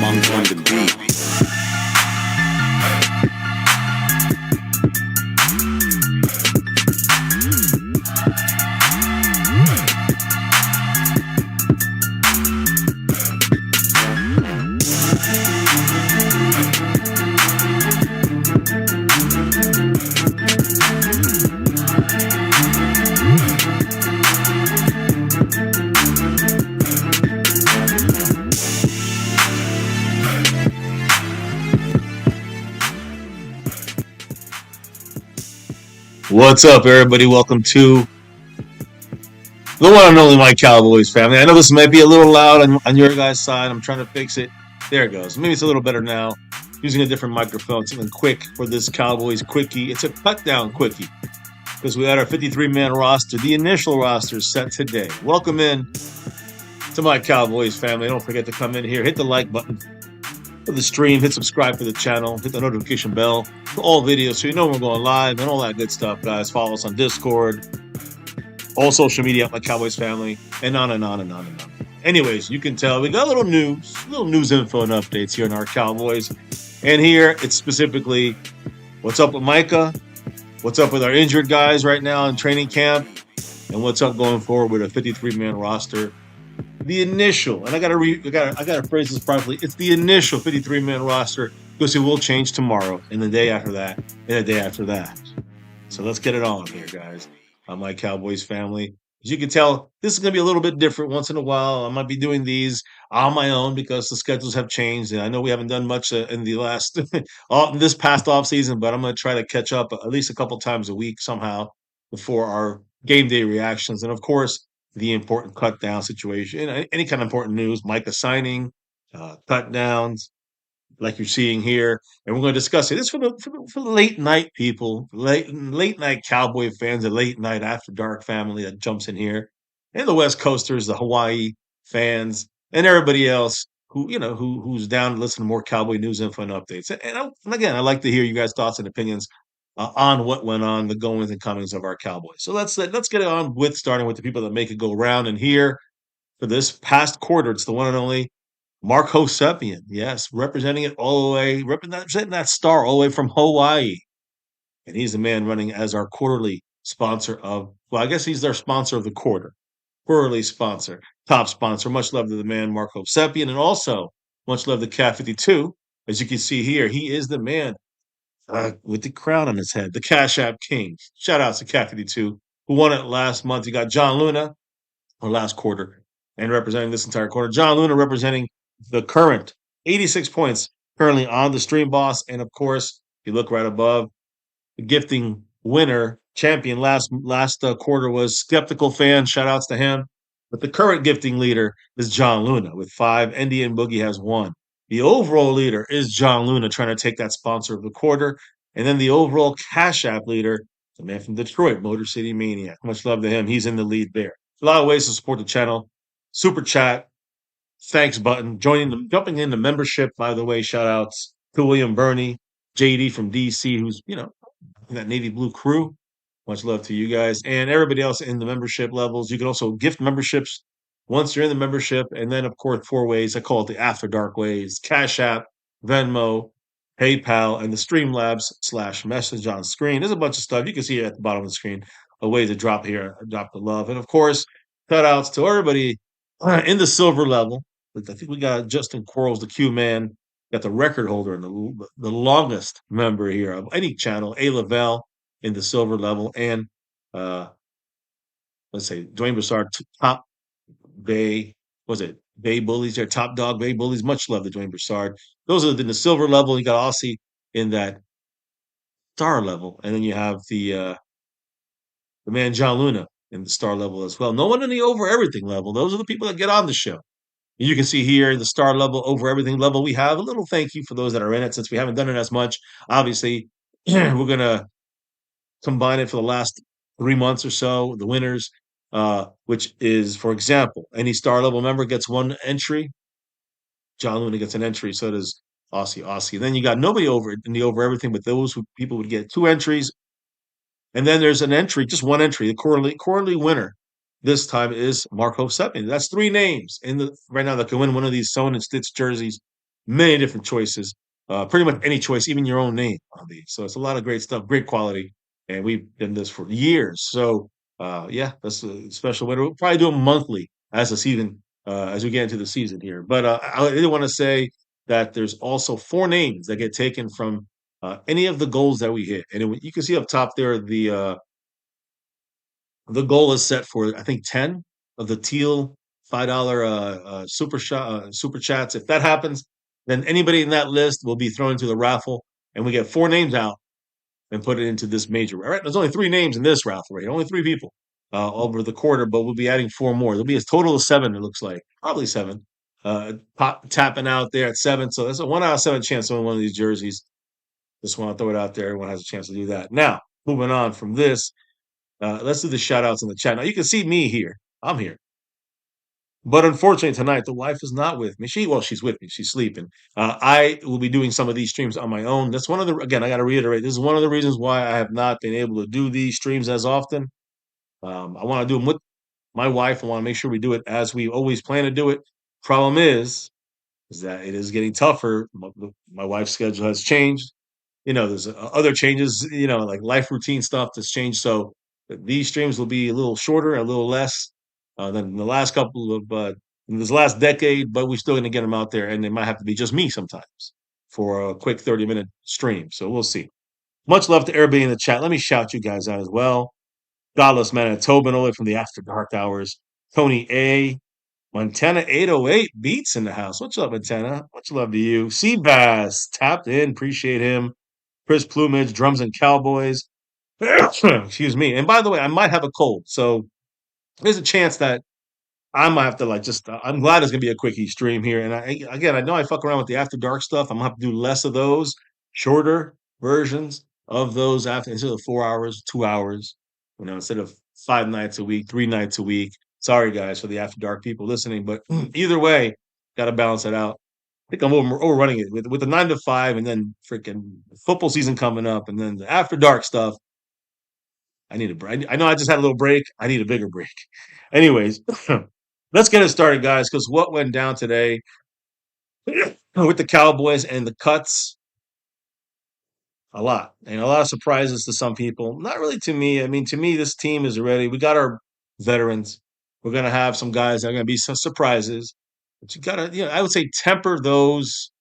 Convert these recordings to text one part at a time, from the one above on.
songs on the beat. What's up, everybody? Welcome to the one and only My Cowboys family. I know this might be a little loud on your guys' side. I'm trying to fix it. There it goes. Maybe it's a little better now. Using a different microphone, something quick for this Cowboys quickie. It's a cut down quickie because we had our 53-man roster. The initial roster is set today. Welcome in to My Cowboys family. Don't forget to come in here, hit the like button for the stream, hit subscribe for the channel, hit the notification bell for all videos so you know when we're going live and all that good stuff, guys. Follow us on Discord, all social media at My Cowboys Family, and on and on and on and on. Anyways, you can tell we got a little news info and updates here in our Cowboys. And here it's specifically what's up with Micah, what's up with our injured guys right now in training camp, and what's up going forward with a 53-man roster. The initial, and I gotta phrase this properly. It's the initial 53-man roster because it will change tomorrow, and the day after that, and the day after that. So let's get it on here, guys. On My Cowboys family. As you can tell, this is gonna be a little bit different once in a while. I might be doing these on my own because the schedules have changed, and I know we haven't done much in the last this past off season, but I'm gonna try to catch up at least a couple times a week somehow before our game day reactions, and of course the important cut down situation, any kind of important news, Micah signing, cut downs, like you're seeing here, and we're going to discuss it. This is for the late night people, late night Cowboy fans, a late night after dark family that jumps in here, and the West Coasters, the Hawaii fans, and everybody else who's down to listen to more Cowboy news, info, and updates. And again, I like to hear you guys' thoughts and opinions on what went on, the goings and comings of our Cowboys. So let's get it on with starting with the people that make it go around. And here for this past quarter, it's the one and only Mark Hosepian. Yes, representing it all the way, representing that star all the way from Hawaii. And he's the man running as our quarterly sponsor of, well, I guess he's our sponsor of the quarterly sponsor, top sponsor. Much love to the man, Mark Hosepian, and also much love to Cat 52. As you can see here, he is the man with the crown on his head, the Cash App King. Shout out to Cat 52, who won it last month. You got John Luna, or last quarter, and representing this entire quarter. John Luna representing the current 86 points currently on the Stream Boss. And of course, if you look right above, the gifting winner, champion last quarter was Skeptical Fan. Shout outs to him. But the current gifting leader is John Luna with 5. Indian Boogie has 1. The overall leader is John Luna trying to take that sponsor of the quarter. And then the overall Cash App leader, the man from Detroit, Motor City Maniac. Much love to him. He's in the lead there. A lot of ways to support the channel. Super chat, thanks button, jumping into membership, by the way, shout outs to William Burney, JD from DC, who's, in that navy blue crew. Much love to you guys and everybody else in the membership levels. You can also gift memberships once you're in the membership. And then, of course, 4 ways. I call it the After Dark ways: Cash App, Venmo, PayPal, and the Streamlabs / message on screen. There's a bunch of stuff. You can see it at the bottom of the screen, a way to drop here, drop the love. And, of course, cut outs to everybody in the silver level. I think we got Justin Quarles, the Q man, got the record holder and the longest member here of any channel, A. Lavelle in the silver level, and let's say Dwayne Broussard, top Bay, was it Bay Bullies there, top dog Bay Bullies. Much love to Dwayne Broussard. Those are in the silver level. You got Aussie in that star level, and then you have the man John Luna in the star level as well. No one in the over everything level. Those are the people that get on the show. You can see here the star level, over everything level. We have a little thank you for those that are in it, since we haven't done it as much. Obviously, we're gonna combine it for the last 3 months or so. The winners, which is, for example, any star level member gets 1 entry. John Luna gets an entry, so does Aussie. Then you got nobody over in the over everything, but those people would get 2 entries. And then there's an entry, just 1 entry. The quarterly winner this time is Mark Hosepian. That's 3 names in the right now that can win one of these sewn and stitched jerseys many different choices, pretty much any choice, even your own name on these. So it's a lot of great stuff, great quality, and we've done this for years. So yeah, that's a special winner. We'll probably do them monthly as the season, as we get into the season here. But I did want to say that there's also four names that get taken from any of the goals that we hit, and you can see up top there the goal is set for I think 10 of the teal $5 super chats. If that happens, then anybody in that list will be thrown into the raffle, and we get four names out and put it into this major. All right, there's only three names in this raffle, right? Only three people over the quarter, but we'll be adding four more. There'll be a total of seven. It looks like probably seven. Tapping out there at seven, so that's a 1 out of 7 chance to win one of these jerseys. Just want to throw it out there. Everyone has a chance to do that. Now, moving on from this, let's do the shout outs in the chat. Now, you can see me here. I'm here. But unfortunately, tonight, the wife is not with me. She's with me. She's sleeping. I will be doing some of these streams on my own. That's one of the, again, I got to reiterate, this is one of the reasons why I have not been able to do these streams as often. I want to do them with my wife. I want to make sure we do it as we always plan to do it. Problem is that it is getting tougher. My wife's schedule has changed. There's other changes, like life routine stuff that's changed. So these streams will be a little shorter, a little less than the last couple of this last decade, but we're still going to get them out there, and it might have to be just me sometimes for a quick 30-minute stream. So we'll see. Much love to everybody in the chat. Let me shout you guys out as well. Godless Manitoban, all the way from the After Dark Hours. Tony A. Montana 808 beats in the house. Much love, Montana. Much love to you. Seabass tapped in. Appreciate him. Chris Plumage, drums and cowboys. Excuse me. And by the way, I might have a cold, so there's a chance that I might have to like just. I'm glad it's gonna be a quickie stream here. And again, I know I fuck around with the after dark stuff. I'm gonna have to do less of those, shorter versions of those after instead of 4 hours, 2 hours. Instead of 5 nights a week, 3 nights a week. Sorry guys for the after dark people listening, but either way, got to balance it out. I think I'm overrunning it with the 9 to 5, and then freaking football season coming up, and then the after dark stuff. I need a break. I know I just had a little break. I need a bigger break. Anyways, let's get it started, guys, because what went down today with the Cowboys and the cuts, a lot. And a lot of surprises to some people. Not really to me. I mean, to me, this team is ready. We got our veterans. We're going to have some guys that are going to be some surprises. But you got to, I would say temper those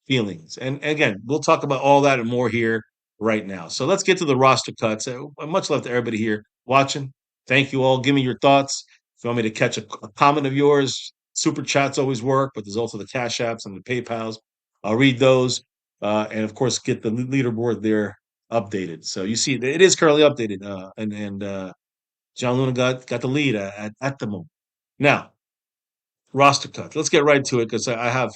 feelings. And again, we'll talk about all that and more here right now. So let's get to the roster cuts. Much love to everybody here watching. Thank you all. Give me your thoughts. If you want me to catch a comment of yours, super chats always work, but there's also the Cash Apps and the PayPals. I'll read those. And of course, get the leaderboard there updated. So you see, it is currently updated. And John Luna got the lead at the moment. Now, roster cuts. Let's get right to it because I'm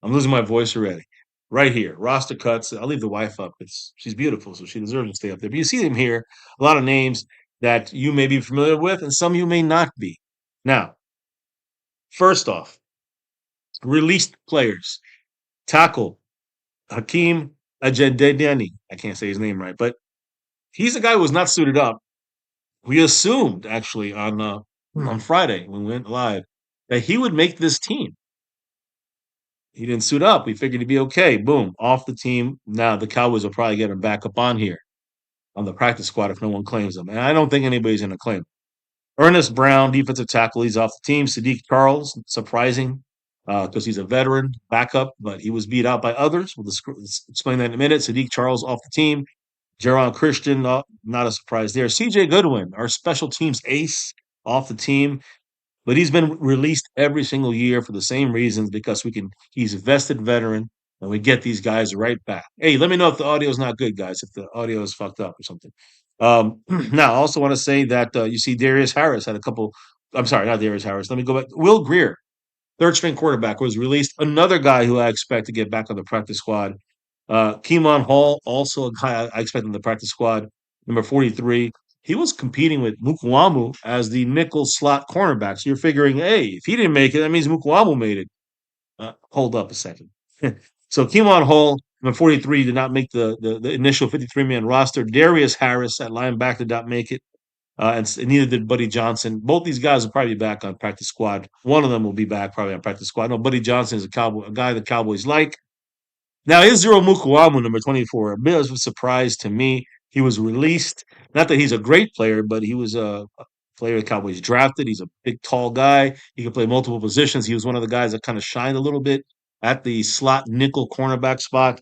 losing my voice already. Right here, roster cuts. I'll leave the wife up. She's beautiful, so she deserves to stay up there. But you see them here, a lot of names that you may be familiar with, and some you may not be. Now, first off, released players. Tackle Hakeem Ajadedani. I can't say his name right, but he's a guy who was not suited up. We assumed actually on Friday when we went live that he would make this team. He didn't suit up. We figured he'd be okay. Boom, off the team. Now the Cowboys will probably get him back up on here on the practice squad if no one claims him. And I don't think anybody's going to claim him. Ernest Brown, defensive tackle, he's off the team. Sadiq Charles, surprising because he's a veteran backup, but he was beat out by others. We'll explain that in a minute. Sadiq Charles off the team. Jaron Christian, not a surprise there. CJ Goodwin, our special teams ace, off the team. But he's been released every single year for the same reasons because he's a vested veteran and we get these guys right back. Hey, let me know if the audio is not good, guys, if the audio is fucked up or something. Now, I also want to say that you see Darius Harris had a couple. I'm sorry, not Darius Harris. Let me go back. Will Greer, third string quarterback, was released. Another guy who I expect to get back on the practice squad. Keemon Hall, also a guy I expect on the practice squad, number 43. He was competing with Mukwamu as the nickel slot cornerback. So you're figuring, hey, if he didn't make it, that means Mukwamu made it. Hold up a second. So Keemon Hall, number 43, did not make the initial 53-man roster. Darius Harris at linebacker did not make it. And neither did Buddy Johnson. Both these guys will probably be back on practice squad. One of them will be back probably on practice squad. No, Buddy Johnson is a guy the Cowboys like. Now, Israel Mukuamu, number 24, a bit of a surprise to me. He was released. Not that he's a great player, but he was a player the Cowboys drafted. He's a big, tall guy. He can play multiple positions. He was one of the guys that kind of shined a little bit at the slot nickel cornerback spot.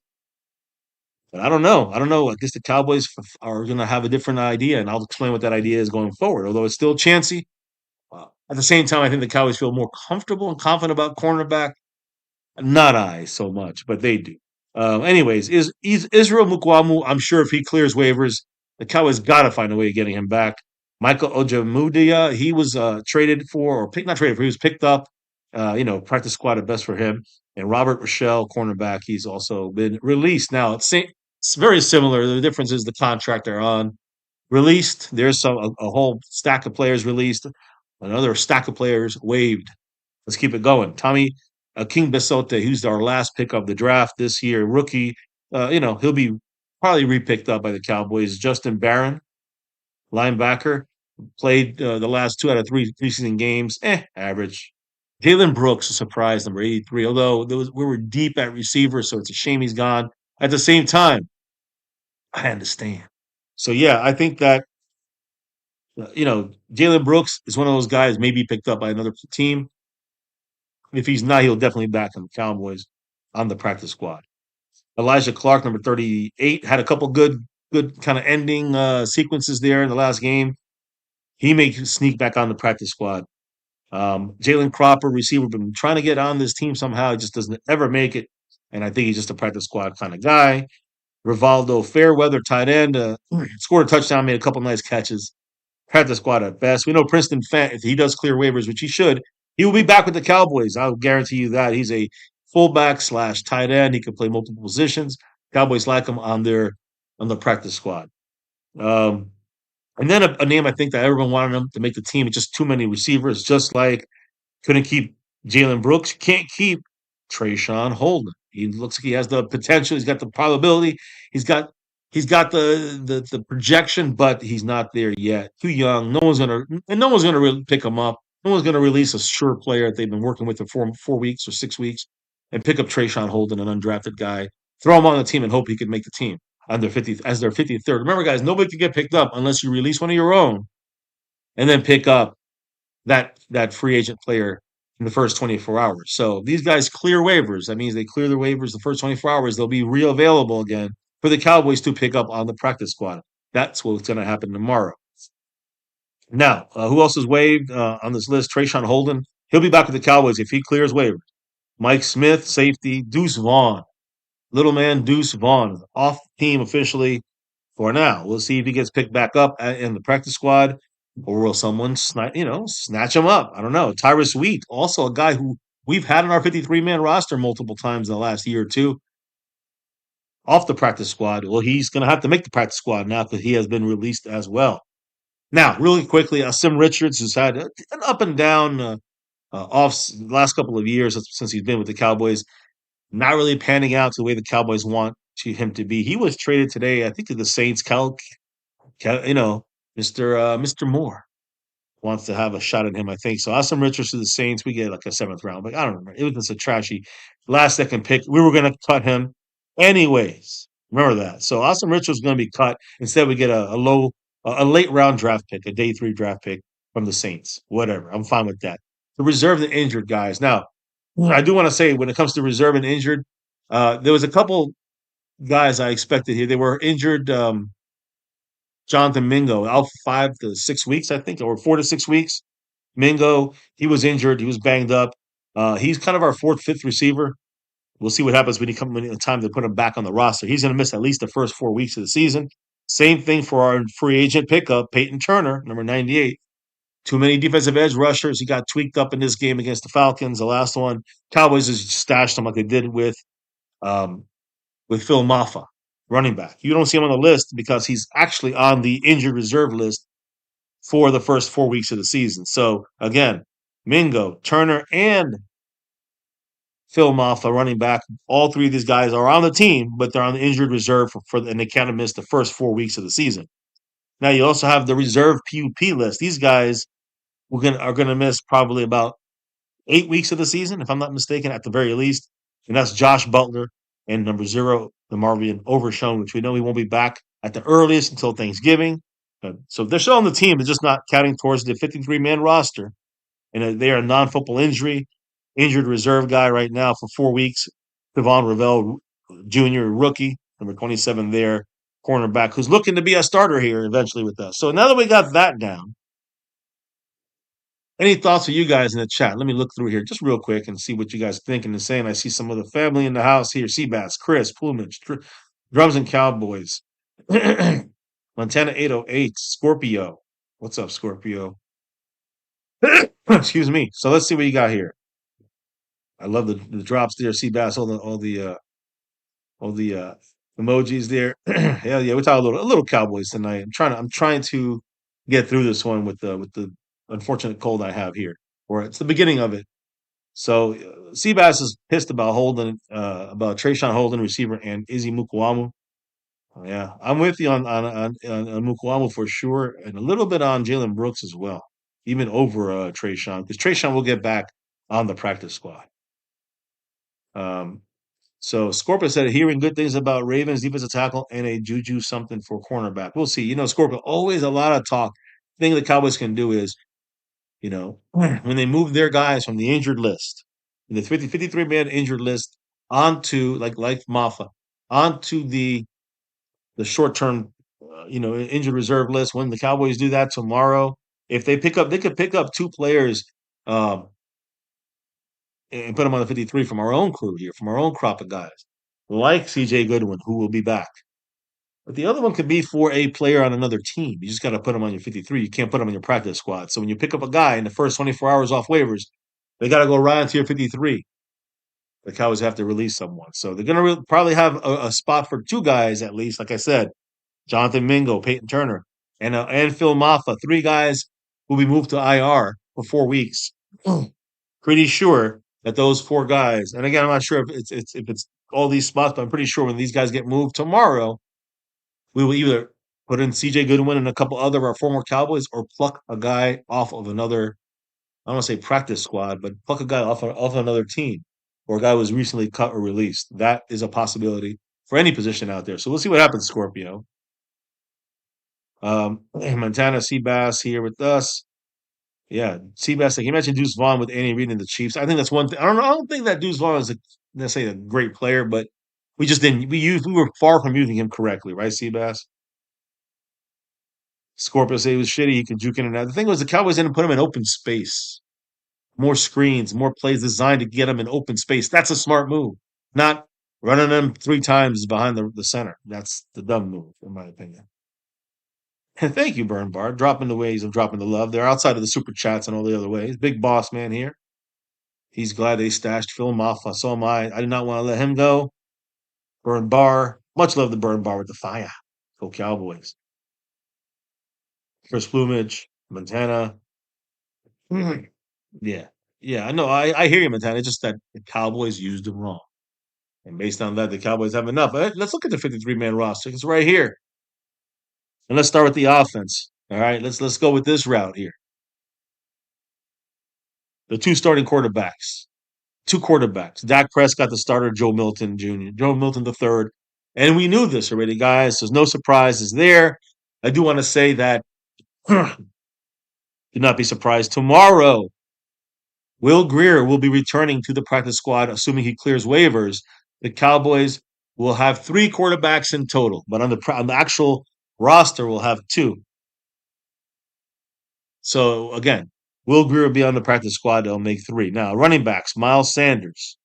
But I don't know. I don't know. I guess the Cowboys are going to have a different idea, and I'll explain what that idea is going forward. Although it's still chancy. At the same time, I think the Cowboys feel more comfortable and confident about cornerback. Not I so much, but they do. Anyways, is Israel Mukwamu? I'm sure if he clears waivers, the Cowboys got to find a way of getting him back. Michael Ojemudia, he was traded for, or picked, not traded for, he was picked up. Practice squad at best for him. And Robert Rochelle, cornerback, he's also been released. Now it's very similar. The difference is the contract they're on. Released. There's a whole stack of players released. Another stack of players waived. Let's keep it going. Tommy King Besote, who's our last pick of the draft this year, rookie. He'll be probably repicked up by the Cowboys. Justin Barron, linebacker, played the last two out of three preseason games. Average. Jalen Brooks, a surprise, number 83. Although we were deep at receiver, so it's a shame he's gone. At the same time, I understand. So yeah, I think that Jalen Brooks is one of those guys maybe picked up by another team. If he's not, he'll definitely back on the Cowboys on the practice squad. Elijah Clark, number 38, had a couple good kind of ending sequences there in the last game. He may sneak back on the practice squad. Jalen Cropper, receiver, been trying to get on this team somehow. He just doesn't ever make it. And I think he's just a practice squad kind of guy. Rivaldo Fairweather, tight end, scored a touchdown, made a couple nice catches. Practice squad at best. We know Princeton fan, if he does clear waivers, which he should, he will be back with the Cowboys. I'll guarantee you that. He's a fullback slash tight end. He can play multiple positions. Cowboys like him on the practice squad. Um, and then a name I think that everyone wanted him to make the team. It's just too many receivers. Just like couldn't keep Jalen Brooks, can't keep Trayshawn Holden. He looks like he has the potential. He's got the probability. He's got he's got the projection, but he's not there yet. Too young. No one's gonna really pick him up. No one's gonna release a sure player that they've been working with for 4 weeks or 6 weeks and pick up Trayshawn Holden, an undrafted guy, throw him on the team and hope he could make the team on their 50th as their 53rd. Remember, guys, nobody can get picked up unless you release one of your own and then pick up that free agent player in the first 24 hours. So these guys clear waivers. That means they clear their waivers the first 24 hours. They'll be reavailable again for the Cowboys to pick up on the practice squad. That's what's going to happen tomorrow. Now, who else is waived on this list? Trayshawn Holden. He'll be back with the Cowboys if he clears waivers. Mike Smith, safety. Deuce Vaughn. Little man Deuce Vaughn off team officially for now. We'll see if he gets picked back up in the practice squad, or will someone snatch him up? I don't know. Tyrus Wheat, also a guy who we've had on our 53-man roster multiple times in the last year or two, off the practice squad. Well, he's going to have to make the practice squad now because he has been released as well. Now, really quickly, Sim Richards has had an up and down off last couple of years since he's been with the Cowboys. Not really panning out to the way the Cowboys want him to be. He was traded today, I think, to the Saints. Mr. Moore wants to have a shot at him, I think. So Awesome Richards to the Saints, we get like a seventh round. But I don't remember. It was just a trashy last second pick. We were going to cut him anyways. Remember that. So Awesome Richards was going to be cut. Instead, we get a late round draft pick, a day 3 draft pick from the Saints. Whatever. I'm fine with that. To reserve the injured guys. Now, I do want to say when it comes to reserve and injured, there was a couple guys I expected here. They were injured. Jonathan Mingo out 5 to 6 weeks, I think, or 4 to 6 weeks. Mingo, he was injured. He was banged up. He's kind of our fourth, fifth receiver. We'll see what happens when time to put him back on the roster. He's going to miss at least the first 4 weeks of the season. Same thing for our free agent pickup, Peyton Turner, number 98. Too many defensive edge rushers. He got tweaked up in this game against the Falcons, the last one. Cowboys just stashed him like they did um, with Phil Maffa, running back. You don't see him on the list because he's actually on the injured reserve list for the first 4 weeks of the season. So again, Mingo, Turner, and Phil Maffa, running back. All three of these guys are on the team, but they're on the injured reserve and they can't miss the first 4 weeks of the season. Now you also have the reserve PUP list. These guys are going to miss probably about 8 weeks of the season, if I'm not mistaken, at the very least. And that's Josh Butler, and number 0, the Marvin Overshone, which we know he won't be back at the earliest until Thanksgiving. So they're still on the team. They're just not counting towards the 53-man roster. And they are a non-football injured reserve guy right now for 4 weeks. Devon Ravel Jr., rookie, number 27 there, cornerback, who's looking to be a starter here eventually with us. So now that we got that down, any thoughts for you guys in the chat? Let me look through here just real quick and see what you guys think and saying. I see some of the family in the house here. Seabass, Chris, Plumage, Drums and Cowboys. Montana 808, Scorpio. What's up, Scorpio? Excuse me. So let's see what you got here. I love the drops there. Seabass, all the emojis there. Yeah, we're talking a little Cowboys tonight. I'm trying to get through this one with the unfortunate cold I have here, or it's the beginning of it. So Seabass is pissed about about Trayshawn Holden, receiver, and Izzy Mukwamu. Yeah, I'm with you on Mukwamu for sure, and a little bit on Jalen Brooks as well, even over Trayshawn, because Trayshawn will get back on the practice squad. So Scorpio said hearing good things about Ravens defensive tackle and a juju something for cornerback. We'll see. Scorpio, always a lot of talk. The thing the Cowboys can do is, when they move their guys from the injured list, the 53-man injured list onto like Mafa, onto the short term, injured reserve list. When the Cowboys do that tomorrow, if they could pick up 2 players, um, and put them on the 53 from our own crew here, from our own crop of guys, like CJ Goodwin, who will be back. But the other one could be for a player on another team. You just got to put him on your 53. You can't put him on your practice squad. So when you pick up a guy in the first 24 hours off waivers, they got to go right into your 53. The Cowboys have to release someone. So they're going to probably have a spot for 2 guys at least, like I said, Jonathan Mingo, Peyton Turner, and Phil Maffa. 3 guys will be moved to IR for 4 weeks. Pretty sure that those 4 guys, and again, I'm not sure if it's all these spots, but I'm pretty sure when these guys get moved tomorrow, we will either put in CJ Goodwin and a couple other of our former Cowboys, or pluck a guy off of another, I don't want to say practice squad, but pluck a guy off another team, or a guy who was recently cut or released. That is a possibility for any position out there. So we'll see what happens, Scorpio. Montana Seabass here with us. Yeah, Seabass, like you mentioned Deuce Vaughn with Andy Reid and the Chiefs. I think that's one thing. I don't think that Deuce Vaughn is necessarily a great player, but we just didn't. We were far from using him correctly, right, Seabass? Scorpio said he was shitty. He could juke in and out. The thing was, the Cowboys didn't put him in open space. More screens, more plays designed to get him in open space. That's a smart move. Not running them 3 times behind the center. That's the dumb move, in my opinion. And thank you, Burn Bar. Dropping the ways of dropping the love. They're outside of the super chats and all the other ways. Big boss man here. He's glad they stashed Phil Maffa. So am I. I did not want to let him go. Burn Bar. Much love to Burn Bar with the fire. Go Cowboys. Chris Plumage, Montana. Yeah. Yeah, I know. I hear you, Montana. It's just that the Cowboys used him wrong. And based on that, the Cowboys have enough. Let's look at the 53-man roster. It's right here. And let's start with the offense. All right, let's go with this route here. The 2 starting quarterbacks. 2 quarterbacks. Dak Prescott, the starter, Joe Milton Jr., Joe Milton the third. And we knew this already, guys. There's no surprises there. I do want to say that do not be surprised. Tomorrow, Will Grier will be returning to the practice squad, assuming he clears waivers. The Cowboys will have 3 quarterbacks in total, but on the actual roster, we'll have 2. So again, Will Grier will be on the practice squad. They'll make 3. Now, running backs, Miles Sanders,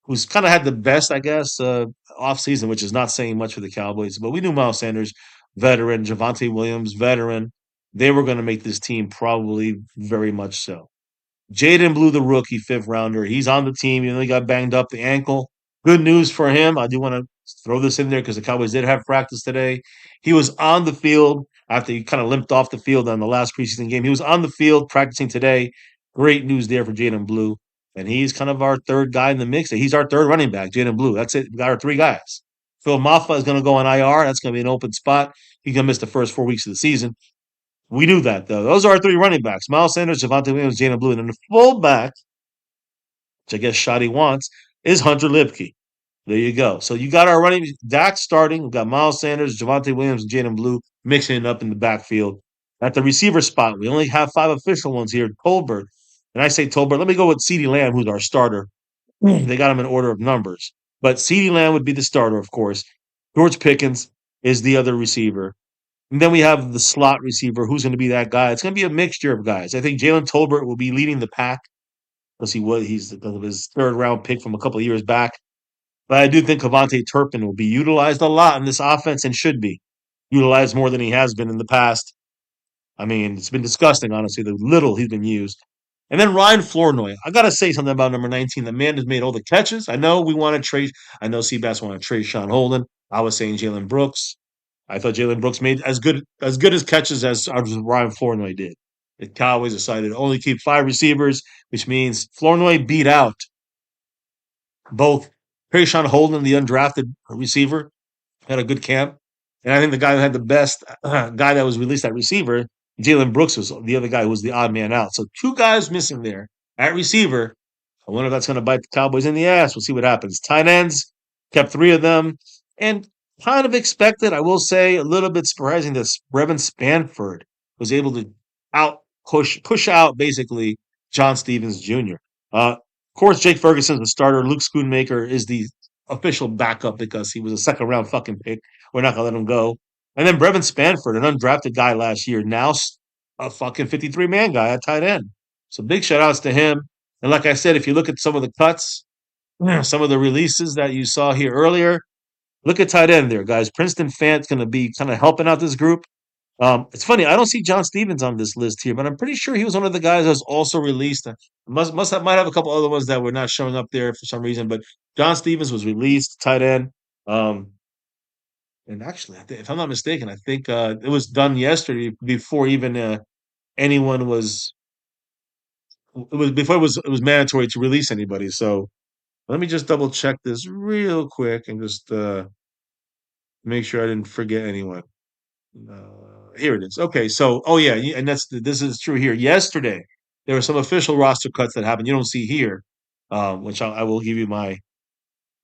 who's kind of had the best, I guess, offseason, which is not saying much for the Cowboys. But we knew Miles Sanders, veteran, Javonte Williams, veteran. They were going to make this team probably very much so. Jaden Blue, the rookie 5th rounder. He's on the team. He got banged up the ankle. Good news for him. I do want to throw this in there because the Cowboys did have practice today. He was on the field after he kind of limped off the field on the last preseason game. He was on the field practicing today. Great news there for Jaden Blue. And he's kind of our 3rd guy in the mix. He's our 3rd running back, Jaden Blue. That's it. We got our 3 guys. Phil Maffa is going to go on IR. That's going to be an open spot. He's going to miss the first 4 weeks of the season. We knew that, though. Those are our 3 running backs. Miles Sanders, Javonte Williams, Jaden Blue. And then the fullback, which I guess Shotty wants, is Hunter Lipke. There you go. So you got our running Dak starting. We've got Miles Sanders, Javante Williams, and Jaden Blue mixing it up in the backfield. At the receiver spot, we only have five official ones here. Tolbert. And I say Tolbert. Let me go with CeeDee Lamb, who's our starter. They got him in order of numbers. But CeeDee Lamb would be the starter, of course. George Pickens is the other receiver. And then we have the slot receiver. Who's going to be that guy? It's going to be a mixture of guys. I think Jalen Tolbert will be leading the pack because he's because of his third round pick from a couple of years back. But I do think Cavante Turpin will be utilized a lot in this offense and should be utilized more than he has been in the past. I mean, it's been disgusting, honestly, the little he's been used. And then Ryan Flournoy. I got to say something about number 19. The man has made all the catches. I know we want to trade. I know Seabass wanted to trade Sean Holden. I was saying Jalen Brooks. I thought Jalen Brooks made as good as catches as Ryan Flournoy did. The Cowboys decided to only keep five receivers, which means Flournoy beat out both Sean Holden, the undrafted receiver, had a good camp. And I think the guy who had the best guy that was released at receiver, Jalen Brooks, was the other guy who was the odd man out. So two guys missing there at receiver. I wonder if that's going to bite the Cowboys in the ass. We'll see what happens. Tight ends, kept three of them. And kind of expected, I will say, a little bit surprising that Brevin Spanford was able to push out basically John Stevens Jr. Of course, Jake Ferguson's the starter. Luke Schoonmaker is the official backup because he was a second round fucking pick. We're not gonna let him go. And then Brevin Spanford, an undrafted guy last year, now a fucking 53 man guy at tight end. So big shout outs to him. And like I said, if you look at some of the cuts, some of the releases that you saw here earlier, look at tight end there, guys. Princeton Fant's going to be kind of helping out this group. It's funny, I don't see John Stevens on this list here, but I'm pretty sure he was one of the guys that was also released. Might have a couple other ones that were not showing up there for some reason, but John Stevens was released, tight end. Um, and actually, if I'm not mistaken, I think it was done yesterday before even anyone was. It was before it was mandatory to release anybody. So let me just double check this real quick and just make sure I didn't forget anyone. Here it is. Okay, so yeah, and this is true here. Yesterday, there were some official roster cuts that happened. You don't see here, which I will give you my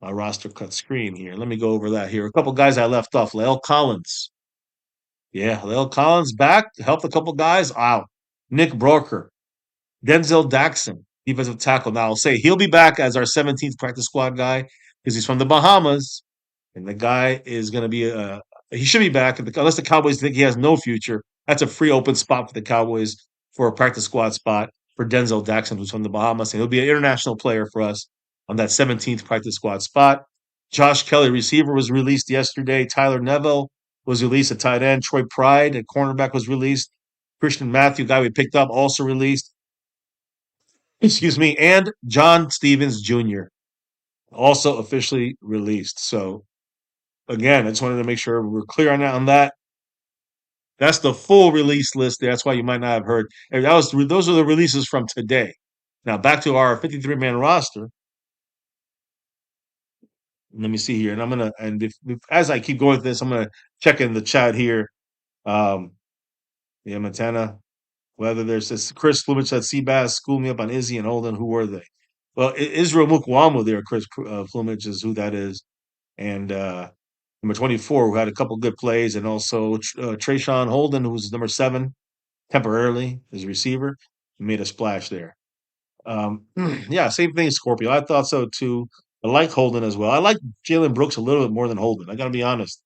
roster cut screen here. Let me go over that here. A couple guys I left off. Lael Collins. Yeah, Lael Collins back, helped a couple guys out. Nick Broker, Denzel Daxon, defensive tackle. Now I'll say he'll be back as our 17th practice squad guy because he's from the Bahamas, and the guy is going to be he should be back unless the Cowboys think he has no future. That's a free open spot for the Cowboys for a practice squad spot for Denzel Daxon, who's from the Bahamas, and he'll be an international player for us on that 17th practice squad spot. Josh Kelly, receiver, was released yesterday. Tyler Neville was released at tight end. Troy Pride at cornerback was released. Christian Matthew, guy we picked up, also released. Excuse me, and John Stevens Jr. also officially released. So again, I just wanted to make sure we're clear on that. That's the full release list. That's why you might not have heard. Those are the releases from today. Now back to our 53 man roster. Let me see here, and I'm gonna as I keep going with this, I'm gonna check in the chat here. Um, yeah, Montana. Whether there's this Chris Plumage said Seabass, school me up on Izzy and Holden. Who were they? Well, Israel Mukwamu there. Chris Plumage is who that is, and number 24 who had a couple good plays, and also Trayshawn Holden, who's number 7 temporarily as receiver, made a splash there. Yeah, same thing, Scorpio. I thought so too. I like Holden as well. I like Jalen Brooks a little bit more than Holden. I got to be honest.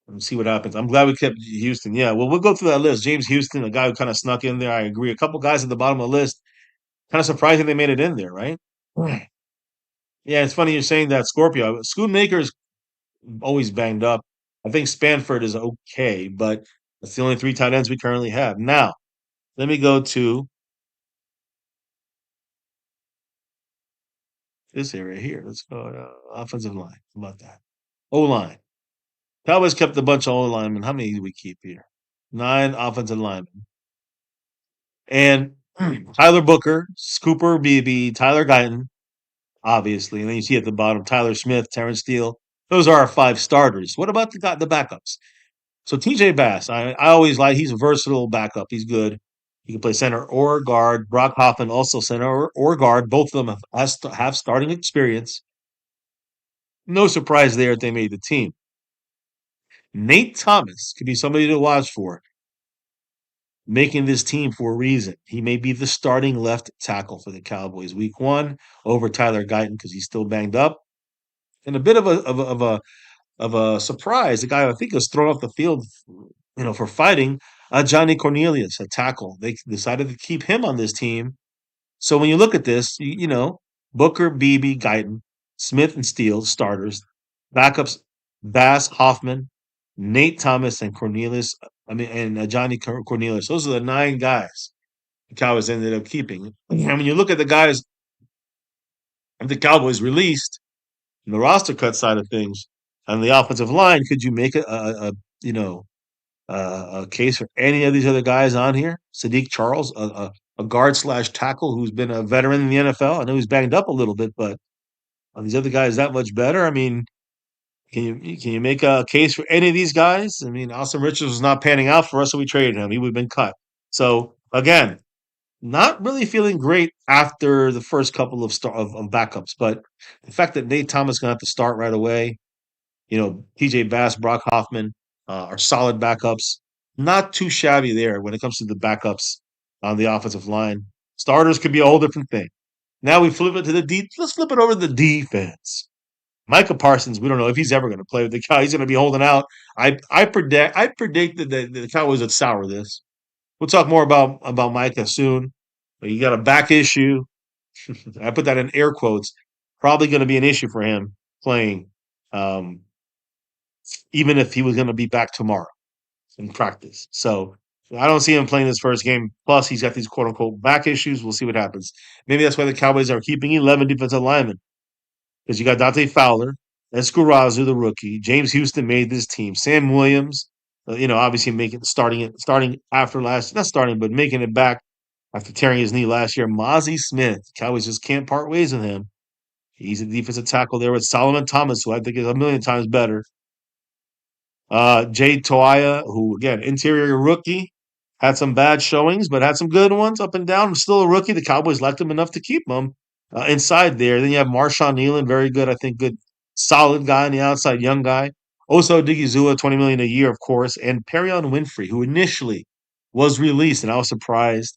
Let's see what happens. I'm glad we kept Houston. Yeah, well, we'll go through that list. James Houston, a guy who kind of snuck in there. I agree. A couple guys at the bottom of the list. Kind of surprising they made it in there, right? Right. Yeah, it's funny you're saying that, Scorpio. Schoonmaker's always banged up. I think Spanford is okay, but that's the only three tight ends we currently have. Now, let me go to this area here. Let's go offensive line. How about that? O line. Cowboys kept a bunch of O linemen. How many do we keep here? 9 offensive linemen. And Tyler Booker, Scooper Beebe, Tyler Guyton, obviously. And then you see at the bottom Tyler Smith, Terrence Steele. Those are our 5 starters. What about the backups? So TJ Bass, I always like, he's a versatile backup. He's good. He can play center or guard. Brock Hoffman also center or guard. Both of them have starting experience. No surprise there if they made the team. Nate Thomas could be somebody to watch for, making this team for a reason. He may be the starting left tackle for the Cowboys week 1 over Tyler Guyton because he's still banged up. And a bit of a surprise, the guy I think was thrown off the field, for fighting, Johnny Cornelius, a tackle. They decided to keep him on this team. So when you look at this, Booker, Beebe, Guyton, Smith, and Steele starters, backups, Bass, Hoffman, Nate Thomas, and Cornelius. Johnny Cornelius. Those are the 9 guys the Cowboys ended up keeping. And when you look at the guys the Cowboys released, in the roster cut side of things, on the offensive line, could you make you know a case for any of these other guys on here? Sadiq Charles, a guard slash tackle who's been a veteran in the NFL. I know he's banged up a little bit, but are these other guys that much better? I mean, can you make a case for any of these guys? I mean, Austin Richards was not panning out for us, so we traded him. He would have been cut. So again, not really feeling great after the first couple of backups, but the fact that Nate Thomas is going to have to start right away, PJ Bass, Brock Hoffman are solid backups. Not too shabby there when it comes to the backups on the offensive line. Starters could be a whole different thing. Now we flip it to the D. Let's flip it over to the defense. Micah Parsons, we don't know if he's ever going to play with the Cow. He's going to be holding out. I predict that the Cowboys would sour this. We'll talk more about Micah soon. But you got a back issue. I put that in air quotes. Probably going to be an issue for him playing. Um, even if he was going to be back tomorrow in practice. So I don't see him playing this first game. Plus, he's got these quote unquote back issues. We'll see what happens. Maybe that's why the Cowboys are keeping 11 defensive linemen because you got Dante Fowler, Escarazu, the rookie. James Houston made this team. Sam Williams, obviously making starting after last, not starting, but making it back after tearing his knee last year. Mozzie Smith, Cowboys just can't part ways with him. He's a defensive tackle there with Solomon Thomas, who I think is a million times better. Jay Toia, who again, interior rookie, had some bad showings, but had some good ones up and down. Still a rookie. The Cowboys liked him enough to keep him inside there. Then you have Marshawn Nealon, very good, I think, good, solid guy on the outside, young guy. Also, Digizua, $20 million a year, of course, and Perion Winfrey, who initially was released, and I was surprised.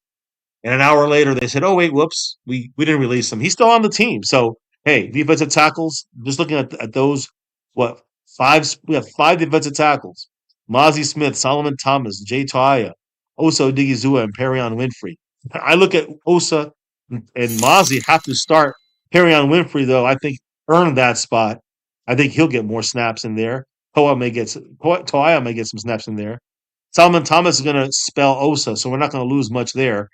And an hour later, they said, "Oh wait, whoops, we didn't release him. He's still on the team." So hey, defensive tackles. Just looking at those, what five? We have 5 defensive tackles: Mozzie Smith, Solomon Thomas, Jay Toia, Osa Odigizua, and Perion Winfrey. I look at Osa and Mozzie have to start. Perion Winfrey, though, I think earned that spot. I think he'll get more snaps in there. Toia may get some snaps in there. Solomon Thomas is going to spell Osa, so we're not going to lose much there.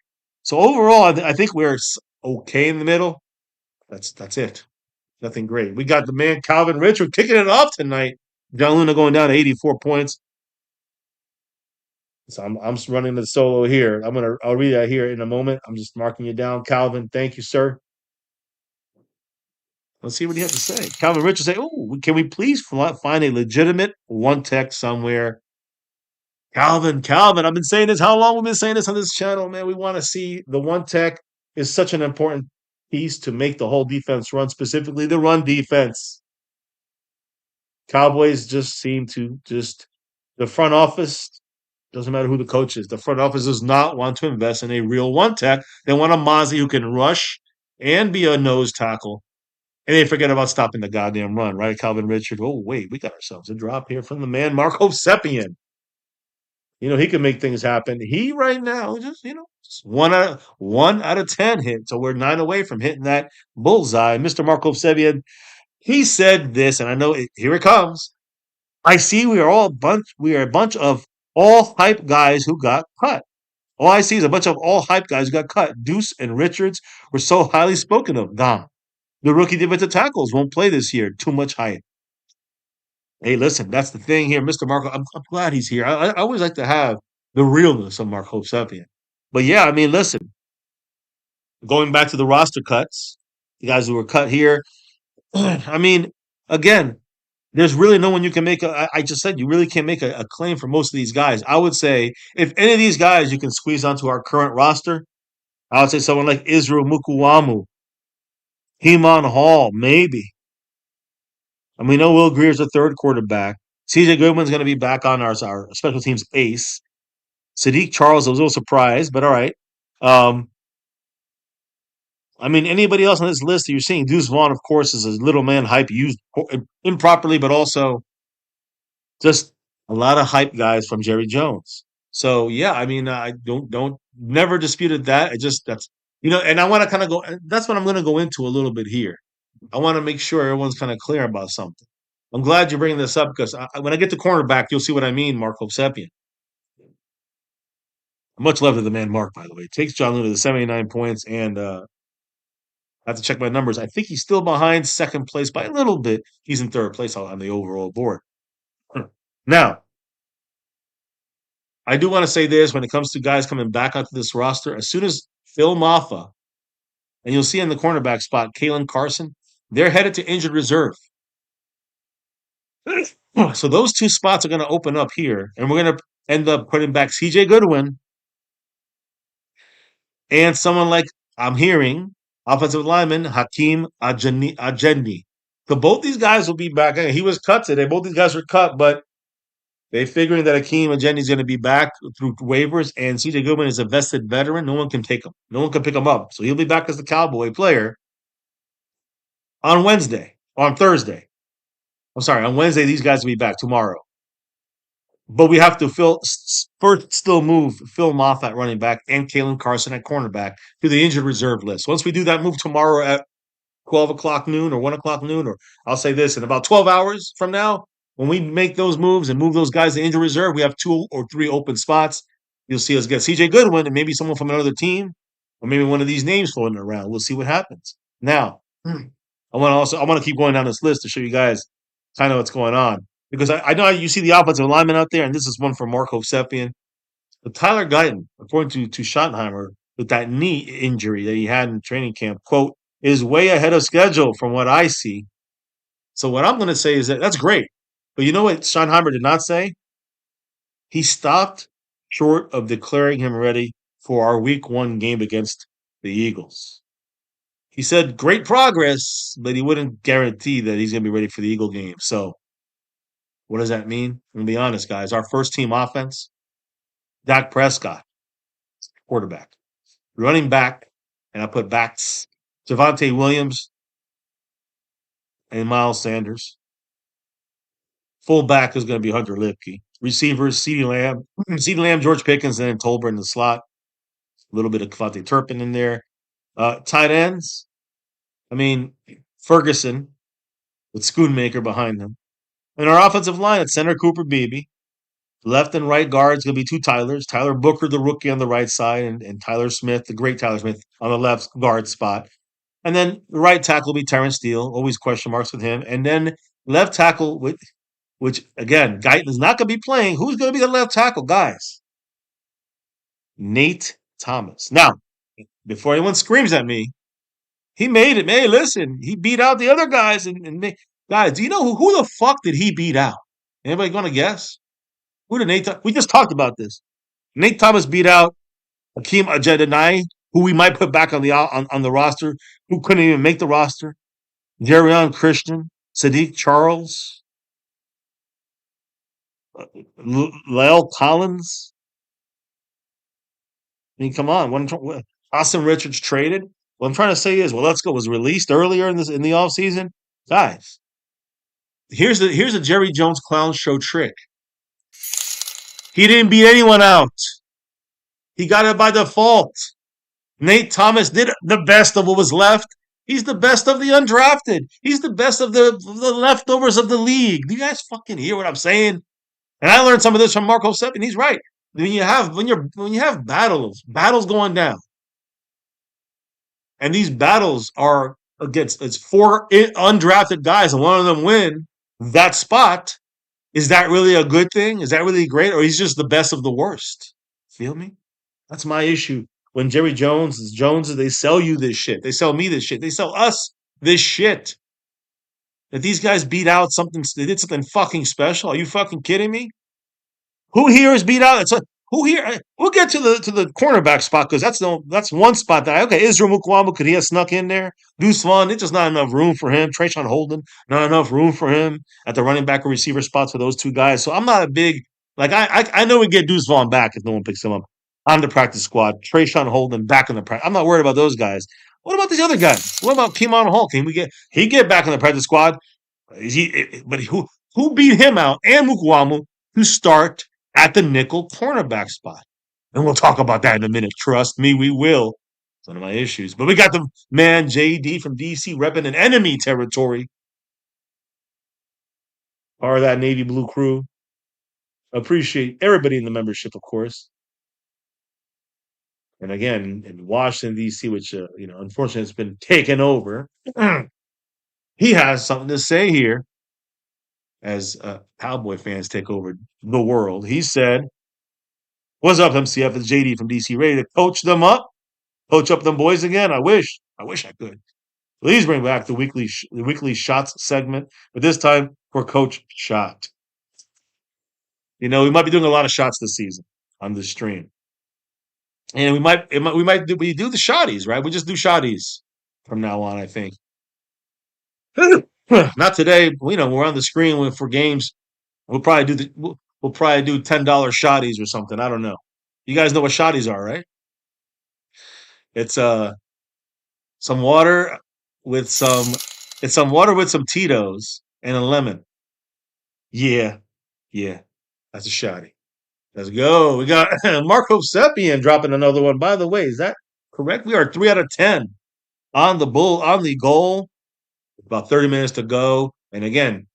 So overall, I think we're okay in the middle. That's it. Nothing great. We got the man Calvin Richard kicking it off tonight. John Luna going down to 84 points. So I'm just running the solo here. I'll read that here in a moment. I'm just marking you down, Calvin. Thank you, sir. Let's see what you have to say. Calvin Richard say, "Oh, can we please find a legitimate one tech somewhere?" Calvin, I've been saying this. How long we've been saying this on this channel, man? We want to see the one tech is such an important piece to make the whole defense run, specifically the run defense. Cowboys just seem to the front office, doesn't matter who the coach is, the front office does not want to invest in a real one tech. They want a Mozzie who can rush and be a nose tackle. And they forget about stopping the goddamn run, right? Calvin Richard. Oh, wait, we got ourselves a drop here from the man, Marco Sepien. He can make things happen. He right now just 1 out of 10 hit. So we're 9 away from hitting that bullseye. Mr. Marco Sevian, he said this, and I know here it comes. I see we are a bunch of all hype guys who got cut. All I see is a bunch of all hype guys who got cut. Deuce and Richards were so highly spoken of. Gone. The rookie defensive tackles won't play this year. Too much hype. Hey, listen, that's the thing here, Mr. Marco. I'm glad he's here. I always like to have the realness of Marco Sapien. But yeah, I mean, listen, going back to the roster cuts, the guys who were cut here, I mean, again, there's really no one you can make. I just said you really can't make a claim for most of these guys. I would say if any of these guys you can squeeze onto our current roster, I would say someone like Israel Mukuwamu, Heman Hall, maybe. And we know Will Greer's the third quarterback. CJ Goodwin's going to be back on our special teams ace. Sadiq Charles, I was a little surprised, but all right. Um, I mean, anybody else on this list that you're seeing? Deuce Vaughn, of course, is a little man hype used improperly, but also just a lot of hype guys from Jerry Jones. So yeah, I mean, I don't never disputed that. I just that's and I want to kind of go. That's what I'm going to go into a little bit here. I want to make sure everyone's kind of clear about something. I'm glad you're bringing this up because when I get to cornerback, you'll see what I mean, Mark Hosepian. Much love to the man, Mark, by the way. Takes John Luna to 79 points, and I have to check my numbers. I think he's still behind second place by a little bit. He's in third place on the overall board. Now, I do want to say this when it comes to guys coming back onto this roster. As soon as Phil Maffa, and you'll see in the cornerback spot, Kalen Carson, they're headed to injured reserve. So those two spots are going to open up here, and we're going to end up putting back CJ Goodwin and someone like I'm hearing offensive lineman Hakeem Ajendi. So both these guys will be back. He was cut today. Both these guys were cut, but they figuring that Hakeem Ajendi is going to be back through waivers, and CJ Goodwin is a vested veteran. No one can take him. No one can pick him up. So he'll be back as the Cowboy player on Wednesday, on Thursday. I'm sorry, on Wednesday, these guys will be back tomorrow. But we have to first still move Phil Moffat running back and Kalen Carson at cornerback to the injured reserve list. Once we do that move tomorrow at 12 o'clock noon or 1 o'clock noon, or I'll say this, in about 12 hours from now, when we make those moves and move those guys to injured reserve, we have 2 or 3 open spots. You'll see us get CJ Goodwin and maybe someone from another team, or maybe one of these names floating around. We'll see what happens. Now, I want to keep going down this list to show you guys kind of what's going on. Because I know you see the offensive lineman out there, and this is one for Marco Sepian. But Tyler Guyton, according to Schottenheimer, with that knee injury that he had in training camp, quote, is way ahead of schedule from what I see. So what I'm going to say is that that's great. But you know what Schottenheimer did not say? He stopped short of declaring him ready for our week 1 game against the Eagles. He said great progress, but he wouldn't guarantee that he's going to be ready for the Eagle game. So what does that mean? I'm going to be honest, guys. Our first team offense, Dak Prescott, quarterback. Running back, and I put backs, Javonte Williams and Miles Sanders. Fullback is going to be Hunter Lipke. Receivers, CeeDee Lamb, George Pickens, and then Tolbert in the slot. A little bit of Cavante Turpin in there. Tight ends, I mean, Ferguson with Schoonmaker behind them. And our offensive line at center, Cooper Beebe. Left and right guards going to be 2 Tylers. Tyler Booker, the rookie, on the right side, and Tyler Smith, the great Tyler Smith, on the left guard spot. And then the right tackle will be Terrence Steele. Always question marks with him. And then left tackle, which again, Guyton is not going to be playing. Who's going to be the left tackle, guys? Nate Thomas. Now, before anyone screams at me, he made it. Hey, listen, he beat out the other guys. Guys, do you know who the fuck did he beat out? Anybody going to guess? Who did Nate? We just talked about this. Nate Thomas beat out Hakeem Ajedenai, who we might put back on the roster, who couldn't even make the roster. Jerion Christian, Sadiq Charles, Lyle Collins. I mean, come on. Austin Richards traded. What I'm trying to say is, let's go. Was released earlier in the offseason. Guys, here's a Jerry Jones clown show trick. He didn't beat anyone out. He got it by default. Nate Thomas did the best of what was left. He's the best of the undrafted. He's the best of the leftovers of the league. Do you guys fucking hear what I'm saying? And I learned some of this from Marco Sepp, and he's right. When you have battles going down, and these battles are against it's 4 undrafted guys, and one of them win that spot. Is that really a good thing? Is that really great? Or he's just the best of the worst? Feel me? That's my issue. When Jerry Jones, they sell you this shit. They sell me this shit. They sell us this shit. That these guys beat out something, they did something fucking special. Are you fucking kidding me? Who here is beat out? who here? We'll get to the cornerback spot because that's one spot that okay. Israel Mukwamo, could he have snuck in there? Deuce Vaughn, it's just not enough room for him. Trayshawn Holden, not enough room for him at the running back or receiver spots for those two guys. So I'm not a big like I know we get Deuce Vaughn back if no one picks him up on the practice squad. Trayshawn Holden back in the practice. I'm not worried about those guys. What about these other guys? What about Keemon Hall? Can we get he get back in the practice squad? But who beat him out and Mukwamu to start at the nickel cornerback spot? And we'll talk about that in a minute. Trust me, we will. It's one of my issues. But we got the man JD from DC repping an enemy territory. Part of that Navy Blue crew. Appreciate everybody in the membership, of course. And again, in Washington D.C., which unfortunately has been taken over, he has something to say here as Cowboy fans take over the world. He said, "What's up, MCF? It's JD from DC. Ready to coach them up, coach up them boys again? I wish I could. Please bring back the weekly shots segment, but this time for Coach Shot. We might be doing a lot of shots this season on this stream, and we do the shotties, right? We just do shotties from now on. I think not today. We're on the screen for games. We'll probably do $10 shotties or something. I don't know. You guys know what shotties are, right? It's some water with some it's some water with some Tito's and a lemon. Yeah, yeah, that's a shotty. Let's go. We got Marco Sepien dropping another one. By the way, is that correct? We are 3 out of 10 on the goal. About 30 minutes to go. And again,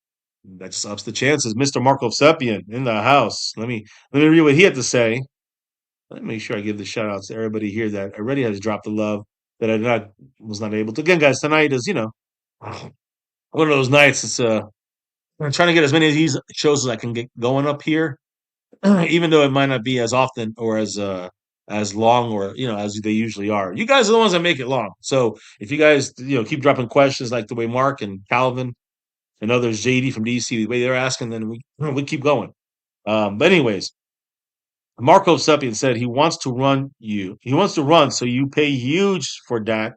that just ups the chances. Mr. Marco Sepien in the house. Let me read what he had to say. Let me make sure I give the shout outs to everybody here that already has dropped the love that was not able to. Again, guys, tonight is one of those nights. It's I'm trying to get as many of these shows as I can get going up here, even though it might not be as often or as long or as they usually are. You guys are the ones that make it long. So if you guys keep dropping questions like the way Mark and Calvin and others, JD from DC, the way they're asking, then we keep going. But anyways, Marco Sepien said he wants to run you. He wants to run, so you pay huge for that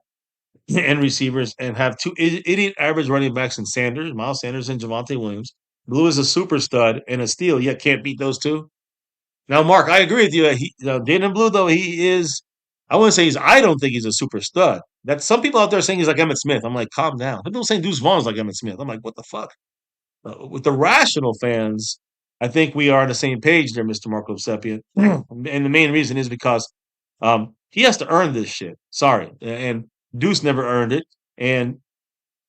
and receivers and have two idiot average running backs in Sanders, Miles Sanders, and Javante Williams. Blue is a super stud and a steal, yet can't beat those two. Now, Mark, I agree with you. Dayton Blue, though, he is. I wouldn't say he's. I don't think he's a super stud. That some people out there saying he's like Emmett Smith. I'm like, calm down. People saying Deuce Vaughn's like Emmett Smith. I'm like, what the fuck? With the rational fans, I think we are on the same page there, Mr. Marco Sepien. And the main reason is because he has to earn this shit. Sorry. And Deuce never earned it. And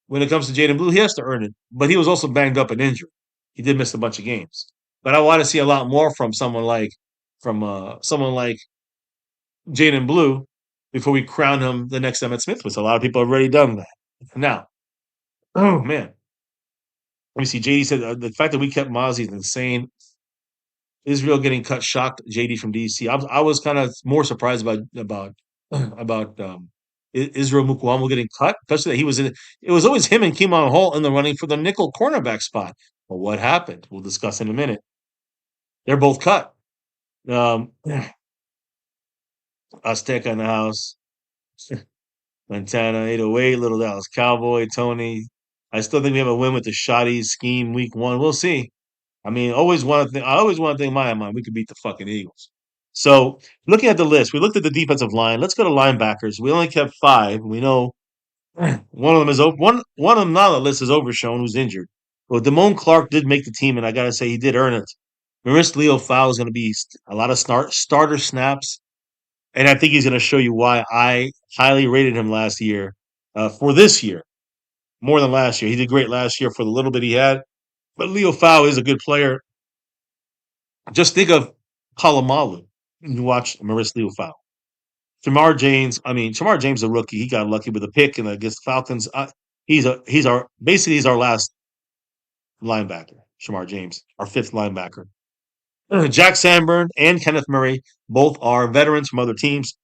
when it comes to Jaden Blue, he has to earn it. But he was also banged up and injured. He did miss a bunch of games. But I want to see a lot more from someone like Jaden Blue before we crown him the next Emmett Smith, which a lot of people have already done that. Now, oh man. Let me see. JD said the fact that we kept Mozzie is insane. Israel getting cut shocked. JD from DC. I was kind of more surprised about Israel Mukwamo getting cut, especially that he was in. It was always him and Keemon Hall in the running for the nickel cornerback spot. But what happened? We'll discuss in a minute. They're both cut. Azteca in the house. Montana 808, Little Dallas Cowboy, Tony. I still think we have a win with the Shotties scheme week 1. We'll see. I mean, I always want to think in my mind we could beat the fucking Eagles. So looking at the list, we looked at the defensive line. Let's go to linebackers. We only kept 5. We know one of them is one of them now on the list is Overshown, who's injured. Well, Damone Clark did make the team, and I gotta say he did earn it. Maurice Leo Fowl is going to be a lot of starter snaps, and I think he's going to show you why I highly rated him last year for this year more than last year. He did great last year for the little bit he had, but Leo Fowl is a good player. Just think of Palomalu when you watch Maurice Leo Fowl. Shamar James is a rookie. He got lucky with a pick and against the Falcons. He's our last linebacker. Shamar James, our 5th linebacker. Jack Sanborn and Kenneth Murray both are veterans from other teams.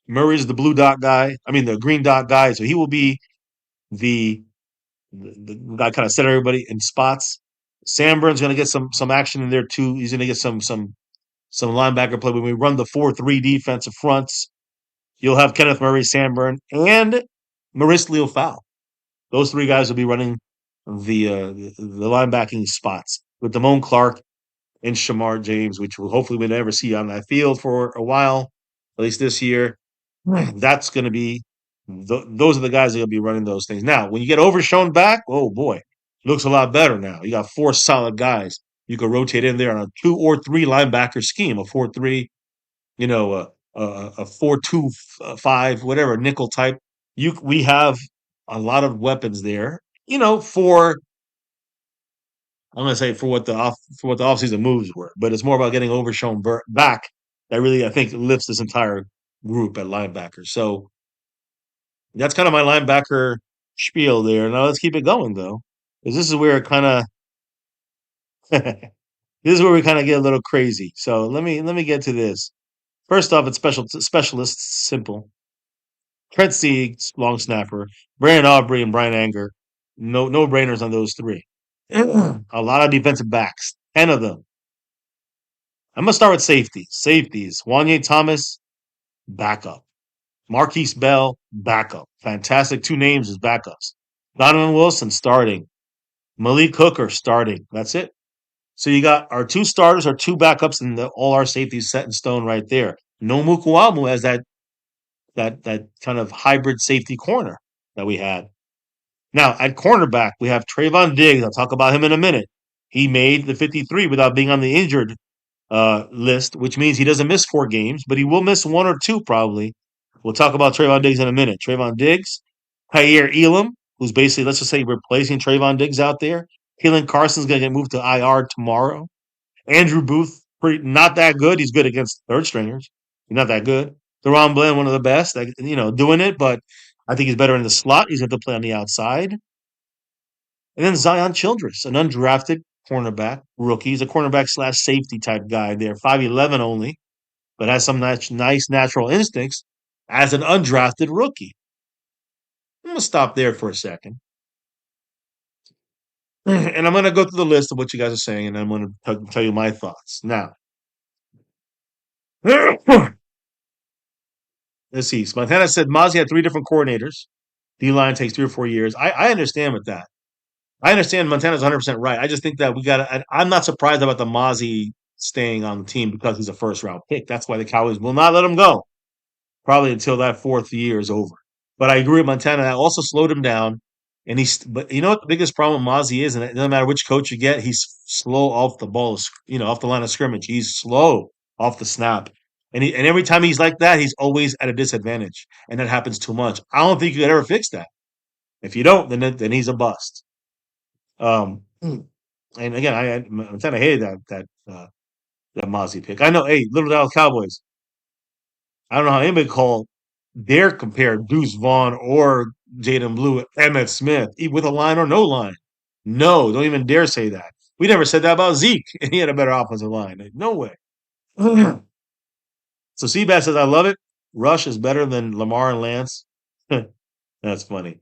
Murray's the blue dot guy. I mean the green dot guy, so he will be the guy kind of set everybody in spots. Sanborn's going to get some action in there too. He's going to get some some linebacker play when we run the 4-3 defensive fronts. You'll have Kenneth Murray, Sanborn, and Maurice Leo-Fowl. Those three guys will be running the linebacking spots with Damone Clark and Shamar James, which will hopefully we'll never see on that field for a while, at least this year. That's going to be those are the guys that will be running those things. Now, when you get Overshown back, oh boy, looks a lot better now. You got four solid guys you can rotate in there on a 2 or 3 linebacker scheme, a 4-3, a 4-2-5, whatever nickel type. We have a lot of weapons there. For I'm gonna say for what the offseason moves were, but it's more about getting Overshown back that really I think lifts this entire group at linebacker. So that's kind of my linebacker spiel there. Now let's keep it going though, because this is where it kind of this is where we kind of get a little crazy. So let me get to this. First off, it's specialists simple. Trent Sieg, long snapper, Brandon Aubrey, and Brian Anger. No brainers on those three. A lot of defensive backs, 10 of them. I'm gonna start with safety. Safeties: Wanye Thomas, backup. Marquise Bell, backup. Fantastic 2 names as backups. Donovan Wilson starting. Malik Hooker starting. That's it. So you got our 2 starters, our 2 backups, and all our safeties set in stone right there. No Mukuamu as that kind of hybrid safety corner that we had. Now at cornerback, we have Trayvon Diggs. I'll talk about him in a minute. He made the 53 without being on the injured list, which means he doesn't miss 4 games, but he will miss 1 or 2 probably. We'll talk about Trayvon Diggs in a minute. Trayvon Diggs, Kaiir Elam, who's basically, let's just say, replacing Trayvon Diggs out there. Keelan Carson's going to get moved to IR tomorrow. Andrew Booth, not that good. He's good against third stringers. He's not that good. Deron Bland, one of the best, doing it, but I think he's better in the slot. He's going to play on the outside. And then Zion Childress, an undrafted cornerback rookie. He's a cornerback slash safety type guy there, 5'11" only, but has some nice natural instincts as an undrafted rookie. I'm going to stop there for a second. And I'm going to go through the list of what you guys are saying, and I'm going to tell you my thoughts. Now, let's see. Montana said Mozzie had 3 different coordinators. D-line takes 3 or 4 years. I understand with that. I understand Montana's 100% right. I just think that we got to. I'm not surprised about the Mozzie staying on the team because he's a first-round pick. That's why the Cowboys will not let him go, probably until that 4th year is over. But I agree with Montana. That also slowed him down. But you know what the biggest problem with Mozzie is, and it doesn't matter which coach you get, he's slow off the ball, off the line of scrimmage. He's slow off the snap. And every time he's like that, he's always at a disadvantage. And that happens too much. I don't think you could ever fix that. If you don't, then he's a bust. And again, I'm kind of hated that Mozzie pick. I know, hey, Little Dallas Cowboys. I don't know how anybody dare compare Deuce Vaughn or Jaden Blue, Emmett Smith, with a line or no line. No, don't even dare say that. We never said that about Zeke, and he had a better offensive line. No way. So Seabass says, I love it. Rush is better than Lamar and Lance. That's funny.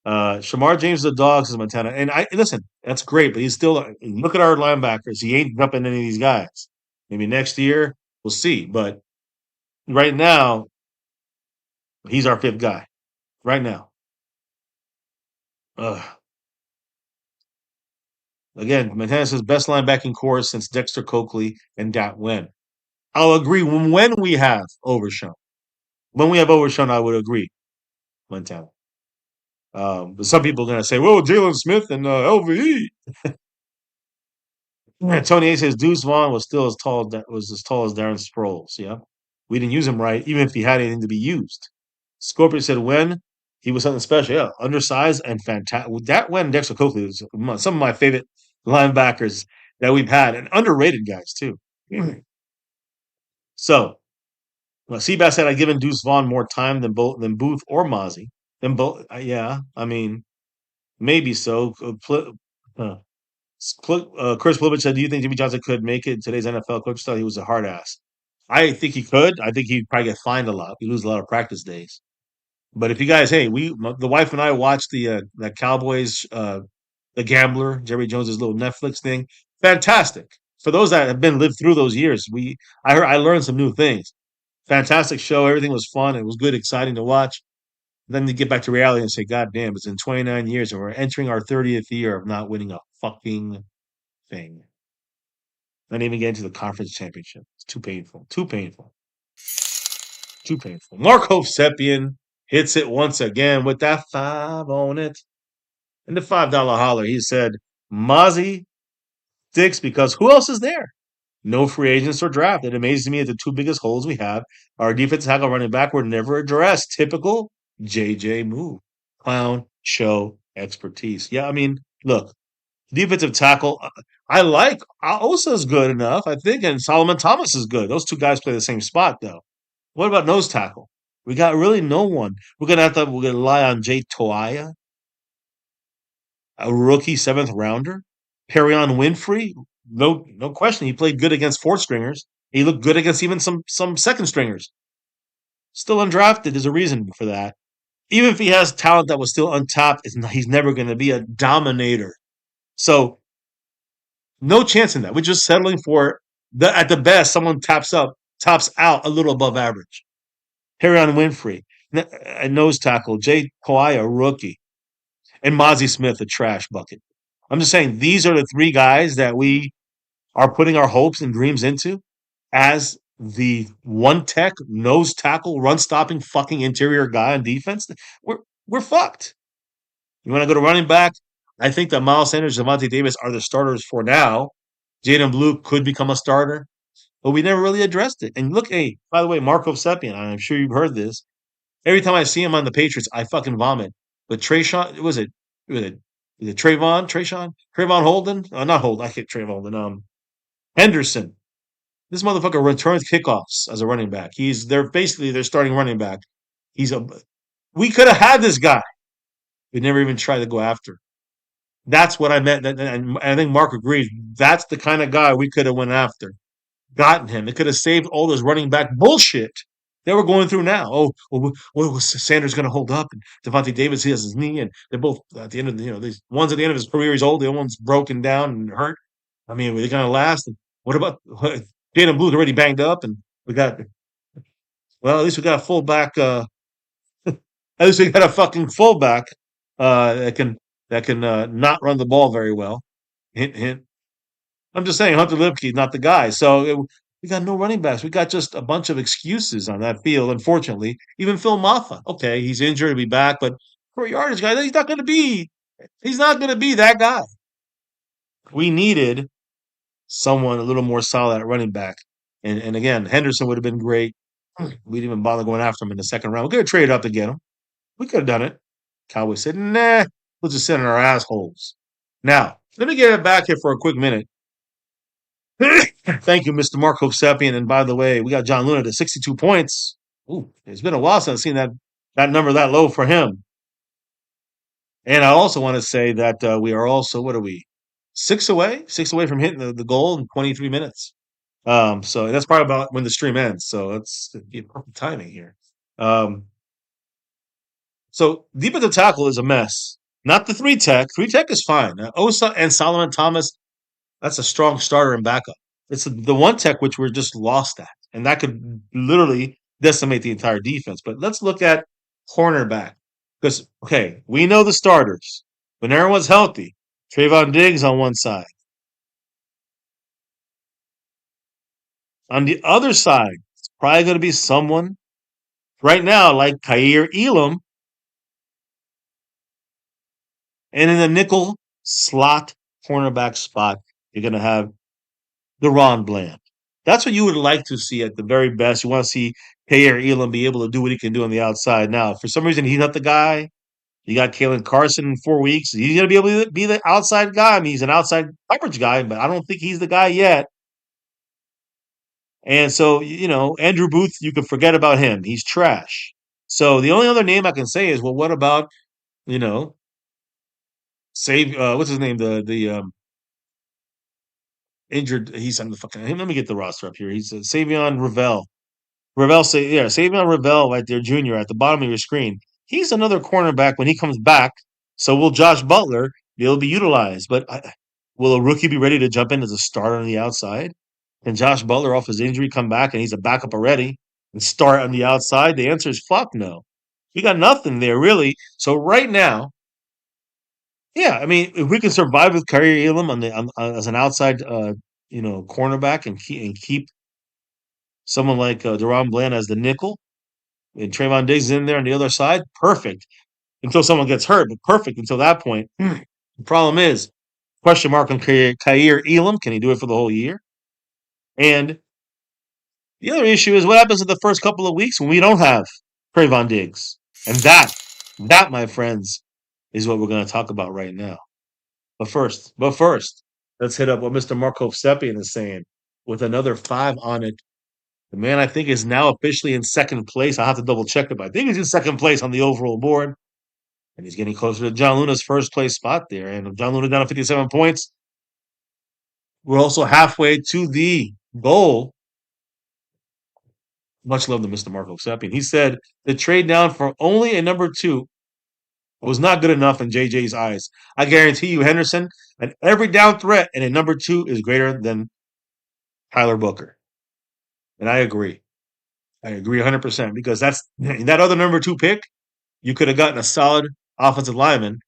Shamar James is a dog, says Montana. And listen, that's great, but he's still look at our linebackers. He ain't jumping any of these guys. Maybe next year, we'll see. But right now, he's our 5th guy. Right now. Again, Montana says best linebacking core since Dexter Coakley and Dat Wen. I'll agree when we have Overshown. When we have Overshown, I would agree, Montana. But some people are going to say, "Well, Jalen Smith and LVE." Tony A says Deuce Vaughn was still as tall as Darren Sproles. Yeah, we didn't use him right, even if he had anything to be used. Scorpion said when he was something special. Yeah, undersized and fantastic. That when Dexter Coakley was some of my favorite linebackers that we've had, and underrated guys too. So, Seabass said I'd given Deuce Vaughn more time than Booth or Mozzie. Than both, yeah. I mean, maybe so. Chris Plivich said, "Do you think Jimmy Johnson could make it in today's NFL coach style? He was a hard ass. I think he could. I think he'd probably get fined a lot. He lose a lot of practice days. But if you guys, hey, the wife and I watched the Cowboys, the Gambler, Jerry Jones's little Netflix thing. Fantastic. for those that have been lived through those years, I learned some new things. Fantastic show. Everything was fun. It was good, exciting to watch. Then you get back to reality and say, God damn, it's in 29 years and we're entering our 30th year of not winning a fucking thing. Not even getting to the conference championship. It's too painful. Too painful. Too painful. Mark Hovsepian hits it once again with that 5 on it. And the $5 holler, he said, Mozzie sticks because who else is there? No free agents or draft. It amazes me that the two biggest holes we have, our defense tackle running back, were never addressed. Typical JJ move. Clown show expertise. Yeah, I mean, look, defensive tackle, I like Osa's good enough, I think, and Solomon Thomas is good. Those two guys play the same spot, though. What about nose tackle? We got really no one. We're gonna rely on Jay Toia, a rookie 7th rounder. Perrion Winfrey, no question. He played good against 4th stringers. He looked good against even some 2nd stringers. Still undrafted. There's a reason for that. Even if he has talent that was still untapped, he's never going to be a dominator. So no chance in that. We're just settling for at the best someone tops out a little above average. Perrion Winfrey, a nose tackle. Jay Kawhi, a rookie, and Mozzie Smith, a trash bucket. I'm just saying these are the 3 guys that we are putting our hopes and dreams into as the one tech nose tackle run stopping fucking interior guy on defense. We're fucked. You want to go to running back? I think that Miles Sanders and Devontae Davis are the starters for now. Jaden Blue could become a starter, but we never really addressed it. And look, hey, by the way, Marco Seppian, I'm sure you've heard this. Every time I see him on the Patriots, I fucking vomit. But Trayshawn, was it Trayvon Holden? Not Holden. I can't Trayvon Holden. Henderson. This motherfucker returns kickoffs as a running back. They're basically their starting running back. We could have had this guy. We never even tried to go after. That's what I meant, and I think Mark agrees. That's the kind of guy we could have went after, gotten him. It could have saved all this running back bullshit that we're going through now. What was Sanders going to hold up? And Devontae Davis, he has his knee, and they're both at the end of these one's at the end of his career, he's old. The other one's broken down and hurt. I mean, are they going to last? And what about Jaden Blue's already banged up, and at least we got a fullback. At least we got a fucking fullback that can not run the ball very well. Hint, hint. I'm just saying, Hunter Lipke, not the guy. We got no running backs. We got just a bunch of excuses on that field. Unfortunately, even Phil Maffa. Okay, he's injured. He'll be back, but for a yardage guy, he's not going to be. He's not going to be that guy. We needed someone a little more solid at running back, and again, Henderson would have been great. We didn't even bother going after him in the 2nd round. We could have traded up to get him. We could have done it. Cowboys said, nah, we'll just sit in our assholes. Now, let me get it back here for a quick minute. Thank you, Mr. Mark Hovsepian. And by the way, we got John Luna to 62 points. Ooh, it's been a while since I've seen that number that low for him. And I also want to say that we are also, what are we? 6 away from hitting the goal in 23 minutes. So that's probably about when the stream ends. So that's perfect timing here. So deep at the tackle is a mess. Not the 3 tech. 3 tech is fine. Osa and Solomon Thomas, that's a strong starter and backup. It's the 1 tech which we're just lost at. And that could literally decimate the entire defense. But let's look at cornerback. Because, okay, we know the starters. When everyone's healthy, Trayvon Diggs on one side. On the other side, it's probably going to be someone right now like Kaiir Elam. And in the nickel slot cornerback spot, you're going to have Deron Bland. That's what you would like to see at the very best. You want to see Kaiir Elam be able to do what he can do on the outside. Now, for some reason, he's not the guy. You got Kalen Carson in 4 weeks. He's going to be able to be the outside guy. I mean, he's an outside coverage guy, but I don't think he's the guy yet. And so, Andrew Booth, you can forget about him. He's trash. So the only other name I can say is, well, what about, what's his name? The injured. He's on the fucking. Let me get the roster up here. He's Savion Ravel. Savion Ravel right there, junior at the bottom of your screen. He's another cornerback when he comes back. So will Josh Butler be able to be utilized? But Will a rookie be ready to jump in as a starter on the outside? Can Josh Butler, off his injury, come back and he's a backup already and start on the outside? The answer is fuck no. We got nothing there, really. So right now, yeah, I mean, if we can survive with Kyrie Elam as an outside, cornerback and keep someone like Deron Bland as the nickel and Trayvon Diggs is in there on the other side, perfect until someone gets hurt, but perfect until that point. The problem is question mark on Kyrie Elam. Can he do it for the whole year? And the other issue is what happens in the first couple of weeks when we don't have Trayvon Diggs, and that, my friends, is what we're going to talk about right now. But first, let's hit up what Mr. Marco Seppian is saying with another 5 on it. The man I think is now officially in second place. I'll have to double check it, but I think he's in second place on the overall board. And he's getting closer to John Luna's first place spot there. And John Luna down to 57 points. We're also halfway to the goal. Much love to Mr. Marco Seppian. He said the trade down for only a number 2 was not good enough in JJ's eyes. I guarantee you, Henderson, an every down threat and a number 2 is greater than Tyler Booker. And I agree. I agree 100% because that's that other number 2 pick. You could have gotten a solid offensive lineman,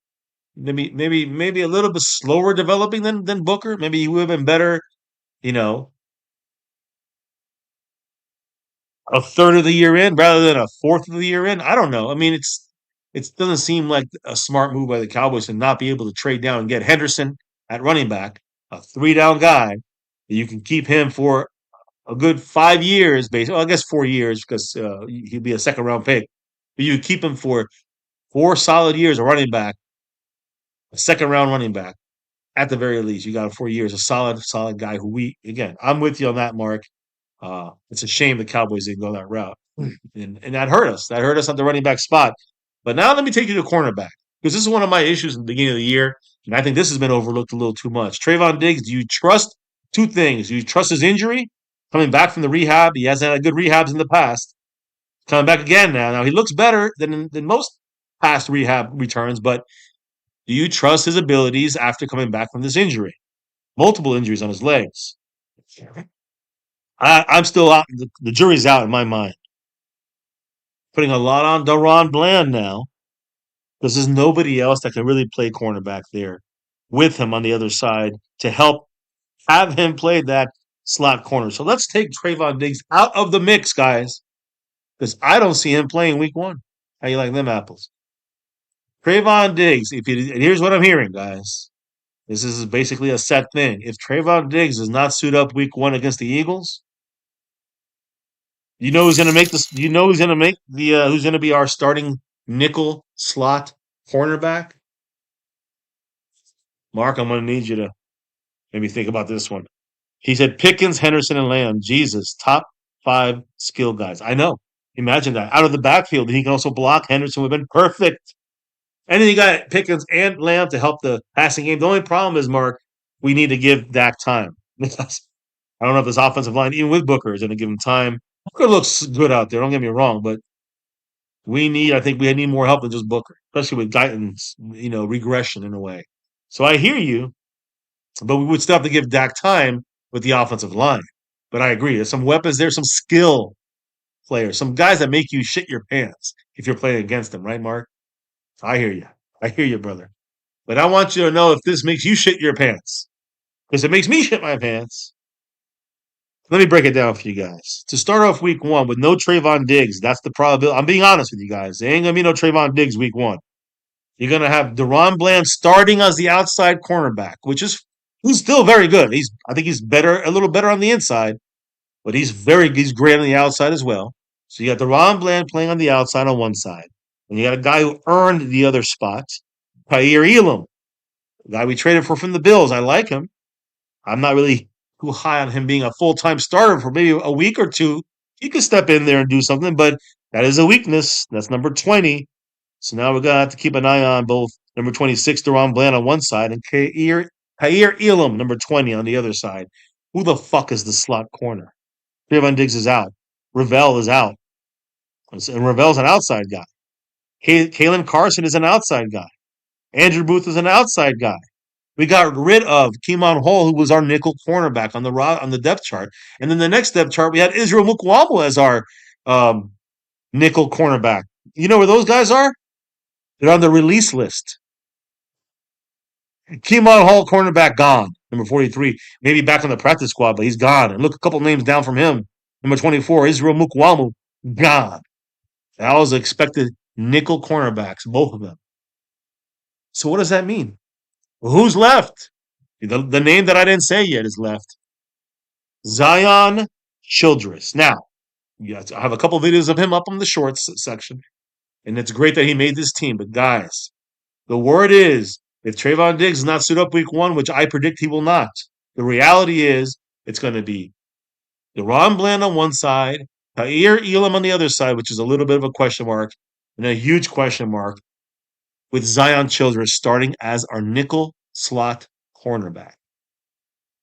maybe a little bit slower developing than Booker. Maybe he would have been better, you know, a third of the year in rather than a fourth of the year in. I don't know. I mean, it doesn't seem like a smart move by the Cowboys to not be able to trade down and get Henderson at running back, a 3-down guy. You can keep him for a good 5 years, basically. Well, I guess 4 years because he'll be a second round pick. But you keep him for 4 solid years, a running back, a second round running back. At the very least, you got him 4 years, a solid guy who I'm with you on that, Mark. It's a shame the Cowboys didn't go that route. And that hurt us. That hurt us at the running back spot. But now let me take you to cornerback because this is one of my issues in the beginning of the year. And I think this has been overlooked a little too much. Trayvon Diggs, do you trust two things? Do you trust his injury? Coming back from the rehab. He hasn't had good rehabs in the past. Coming back again now. Now he looks better than most past rehab returns, but do you trust his abilities after coming back from this injury? Multiple injuries on his legs. I'm still out. The jury's out in my mind. Putting a lot on Deron Bland now because there's nobody else that can really play cornerback there with him on the other side to help have him play that slot corner. So let's take Trayvon Diggs out of the mix, guys, because I don't see him playing week 1. How you like them apples? Trayvon Diggs, and here's what I'm hearing, guys. This is basically a set thing. If Trayvon Diggs does not suit up week 1 against the Eagles, you know who's going to make this? You know who's going to make who's going to be our starting nickel slot cornerback? Mark, I'm going to need you to maybe think about this one. He said Pickens, Henderson, and Lamb. Jesus, top 5 skill guys. I know. Imagine that. Out of the backfield, he can also block. Henderson would have been perfect. And then you got Pickens and Lamb to help the passing game. The only problem is, Mark, we need to give Dak time. Because I don't know if this offensive line, even with Booker, is going to give him time. Booker looks good out there. Don't get me wrong, but I think we need more help than just Booker, especially with Guyton's, regression in a way. So I hear you, but we would still have to give Dak time with the offensive line. But I agree. There's some weapons there, some skill players, some guys that make you shit your pants if you're playing against them, right, Mark? I hear you. I hear you, brother. But I want you to know if this makes you shit your pants. Because it makes me shit my pants. Let me break it down for you guys. To start off week 1 with no Trayvon Diggs, that's the probability. I'm being honest with you guys. There ain't going to be no Trayvon Diggs week 1. You're going to have Deron Bland starting as the outside cornerback, he's still very good. I think he's a little better on the inside, but he's great on the outside as well. So you got Deron Bland playing on the outside on one side. And you got a guy who earned the other spot, Kyrie Elam, the guy we traded for from the Bills. I like him. I'm not really too high on him being a full-time starter for maybe a week or two. He could step in there and do something, but that is a weakness. That's number 20. So now we're going to have to keep an eye on both number 26, Deron Bland on one side, and Kyrie Elam, number 20, on the other side. Who the fuck is the slot corner? Trayvon Diggs is out. Ravel is out. And Ravel's an outside guy. Kalen Carson is an outside guy. Andrew Booth is an outside guy. We got rid of Keemon Hall, who was our nickel cornerback on the depth chart, and then the next depth chart we had Israel Mukwamo as our um, nickel cornerback. You know where those guys are? They're on the release list. Keemon Hall, cornerback, gone. Number 43, maybe back on the practice squad, but he's gone. And look, a couple names down from him. Number 24, Israel Mukwamo, gone. That was expected nickel cornerbacks, both of them. So what does that mean? Who's left? The name that I didn't say yet is left. Zion Childress. Now, yes, I have a couple videos of him up on the shorts section, and it's great that he made this team. But guys, the word is, if Trayvon Diggs does not suit up week 1, which I predict he will not, the reality is it's going to be DaRon Bland on one side, Kaiir Elam on the other side, which is a little bit of a question mark, and a huge question mark, with Zion Childress starting as our nickel slot cornerback.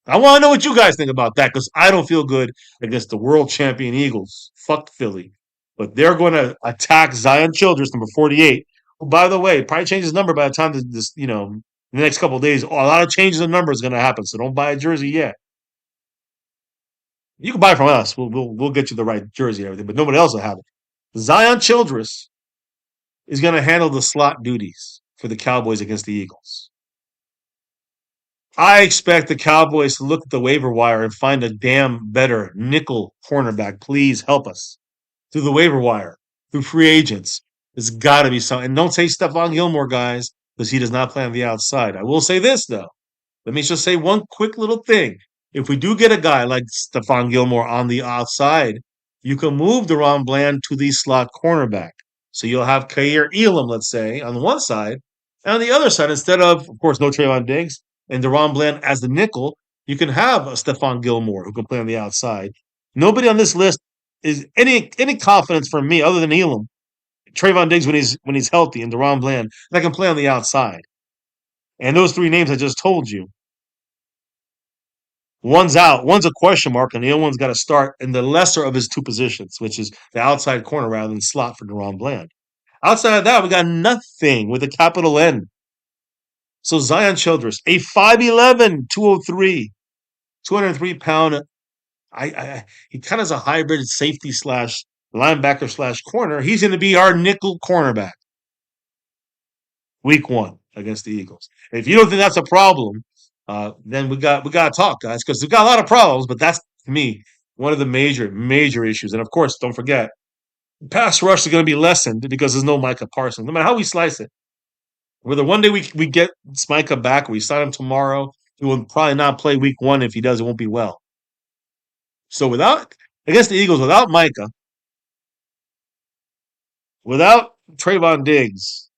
I want to know what you guys think about that because I don't feel good against the world champion Eagles. Fuck Philly. But they're going to attack Zion Childress, number 48, who, by the way, probably change his number by the time this, in the next couple of days. A lot of changes in numbers going to happen, so don't buy a jersey yet. You can buy it from us. We'll get you the right jersey and everything, but nobody else will have it. Zion Childress is going to handle the slot duties for the Cowboys against the Eagles. I expect the Cowboys to look at the waiver wire and find a damn better nickel cornerback. Please help us. Through the waiver wire, through free agents. There's got to be something. And don't say Stephon Gilmore, guys, because he does not play on the outside. I will say this, though. Let me just say one quick little thing. If we do get a guy like Stephon Gilmore on the outside, you can move DaRon Bland to the slot cornerback. So you'll have Kaiir Elam, let's say, on the one side. And on the other side, instead of course, no Trayvon Diggs and DaRon Bland as the nickel, you can have a Stephon Gilmore who can play on the outside. Nobody on this list is any confidence from me other than Elam. Trayvon Diggs when he's healthy and DaRon Bland that can play on the outside. And those three names I just told you, one's out, one's a question mark, and the other one's got to start in the lesser of his two positions, which is the outside corner rather than slot for DaRon Bland. Outside of that, we got nothing with a capital N. So Zion Childress, a 5'11", 203, 203-pound. He kind of is a hybrid safety slash linebacker slash corner. He's going to be our nickel cornerback. Week 1 against the Eagles. If you don't think that's a problem, then we got to talk, guys, because we've got a lot of problems. But that's, to me, one of the major issues. And of course, don't forget, pass rush is going to be lessened because there's no Micah Parsons. No matter how we slice it, whether one day we get Micah back, we sign him tomorrow, he will probably not play week 1. If he does, it won't be well. So against the Eagles, without Micah, without Trayvon Diggs,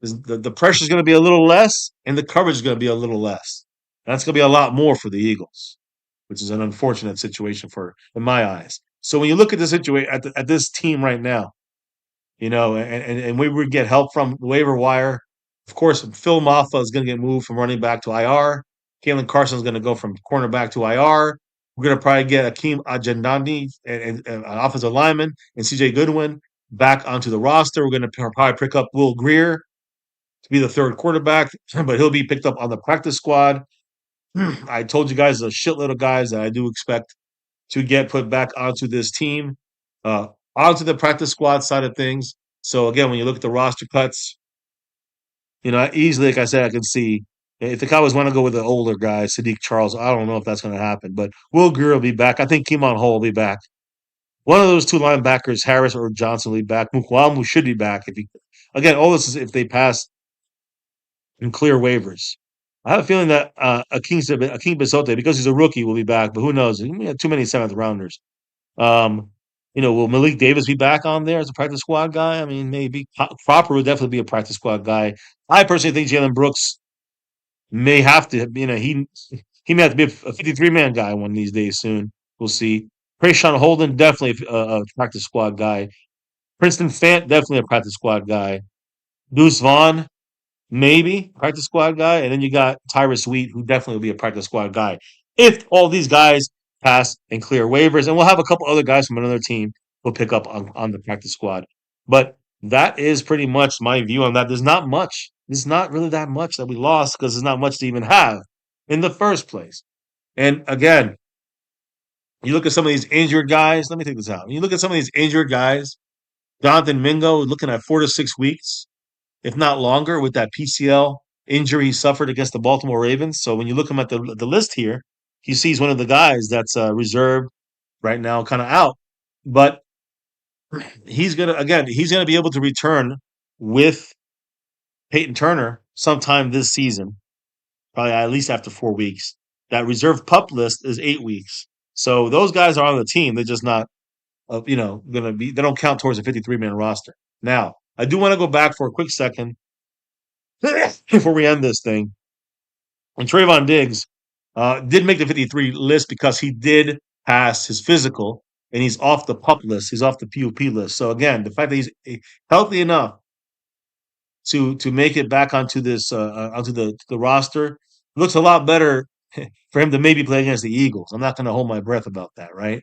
the pressure is going to be a little less, and the coverage is going to be a little less. That's going to be a lot more for the Eagles, which is an unfortunate situation in my eyes. So when you look at the situation at this team right now, and we would get help from the waiver wire. Of course, Phil Maffa is going to get moved from running back to IR. Kalen Carson is going to go from cornerback to IR. We're going to probably get Akeem Ajandani, an offensive lineman, and CJ Goodwin back onto the roster. We're going to probably pick up Will Greer to be the third quarterback, but he'll be picked up on the practice squad. I told you guys a shitload of guys that I do expect to get put back onto this team, onto the practice squad side of things. So again, when you look at the roster cuts, easily, like I said, I can see if the Cowboys want to go with the older guy, Sadiq Charles, I don't know if that's going to happen, but Will Greer will be back. I think Keemon Hall will be back. One of those two linebackers, Harris or Johnson, will be back. Mukwamu should be back. Again, all this is if they pass and clear waivers. I have a feeling that Akeem Bisote, because he's a rookie, will be back, but who knows? We have too many seventh rounders. Will Malik Davis be back on there as a practice squad guy? I mean, maybe. Cropper would definitely be a practice squad guy. I personally think Jalen Brooks may have to. He may have to be a 53-man guy one of these days soon. We'll see. Krayshawn Holden, definitely a practice squad guy. Princeton Fant, definitely a practice squad guy. Deuce Vaughn, maybe practice squad guy. And then you got Tyrus Wheat, who definitely will be a practice squad guy. If all these guys pass and clear waivers, and we'll have a couple other guys from another team we'll pick up on the practice squad. But that is pretty much my view on that. There's not much It's not really that much that we lost because there's not much to even have in the first place. And again, you look at some of these injured guys. Let me take this out. You look at some of these injured guys. Jonathan Mingo looking at 4 to 6 weeks, if not longer, with that PCL injury he suffered against the Baltimore Ravens. So when you look him at the list here, he sees one of the guys that's reserved right now, kind of out. But he's gonna be able to return with Peyton Turner sometime this season, probably at least after 4 weeks. That reserve pup list is 8 weeks. So those guys are on the team. They're just not, gonna be. They don't count towards a 53-man roster. Now, I do want to go back for a quick second before we end this thing. And Trayvon Diggs did make the 53 list because he did pass his physical, and he's off the pup list. He's off the PUP list. So again, the fact that he's healthy enough to make it back onto this onto the roster looks a lot better for him to maybe play against the Eagles. I'm not going to hold my breath about that, right?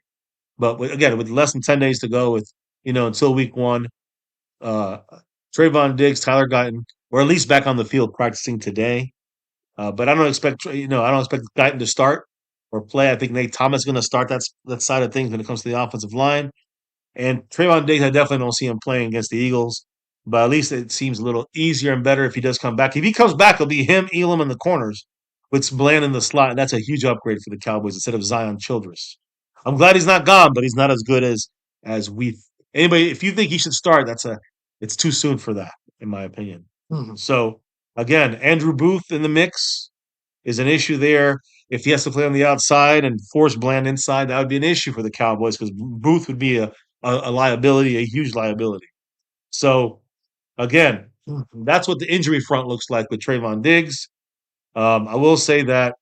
But again, with less than 10 days to go, with until week one, uh, Trayvon Diggs, Tyler Guyton, or at least back on the field practicing today. But I don't expect I don't expect Guyton to start or play. I think Nate Thomas is going to start that side of things when it comes to the offensive line. And Trayvon Diggs, I definitely don't see him playing against the Eagles. But at least it seems a little easier and better if he does come back. If he comes back, it'll be him, Elam in the corners, with Bland in the slot. And that's a huge upgrade for the Cowboys instead of Zion Childress. I'm glad he's not gone, but he's not as good as we. Anybody, if you think he should start, it's too soon for that, in my opinion. So again, Andrew Booth in the mix is an issue there. If he has to play on the outside and force Bland inside, that would be an issue for the Cowboys because Booth would be a liability, a huge liability. So again, that's what the injury front looks like with Trayvon Diggs. I will say that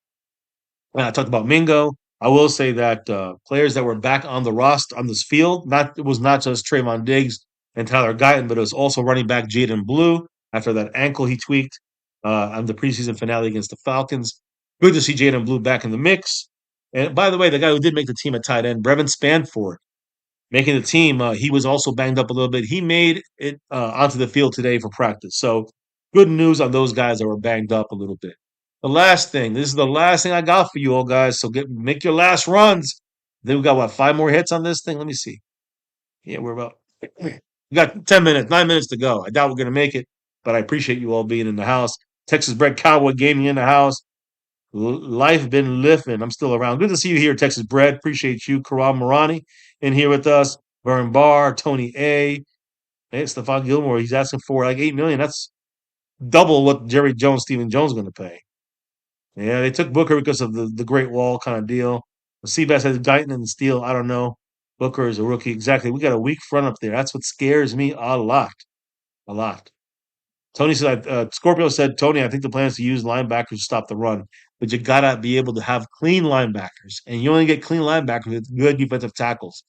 when I talked about Mingo, I will say that players that were back on the roster on this field, it was not just Trayvon Diggs and Tyler Guyton, but it was also running back Jaden Blue after that ankle he tweaked on the preseason finale against the Falcons. Good to see Jaden Blue back in the mix. And by the way, the guy who did make the team at tight end, Brevin Spanford, making the team. He was also banged up a little bit. He made it onto the field today for practice. So good news on those guys that were banged up a little bit. The last thing, this is the last thing I got for you all guys. So make your last runs. Then we got what, 5 more hits on this thing? Let me see. Yeah, we're about we got 10 minutes, 9 minutes to go. I doubt we're gonna make it, but I appreciate you all being in the house. Texas Bred Cowboy Gaming in the house. Life been living. I'm still around. Good to see you here, Texas Bred. Appreciate you, Karam Marani, in here with us. Vern Barr, Tony A. Hey, Stephon Gilmore. He's asking for like 8 million. That's double what Jerry Jones, Stephen Jones, going to pay. Yeah, they took Booker because of the Great Wall kind of deal. Seabass has Guyton and Steele. I don't know. Booker is a rookie. Exactly. We got a weak front up there. That's what scares me a lot. A lot. Tony said, Scorpio said, Tony, I think the plan is to use linebackers to stop the run, but you got to be able to have clean linebackers. And you only get clean linebackers with good defensive tackles.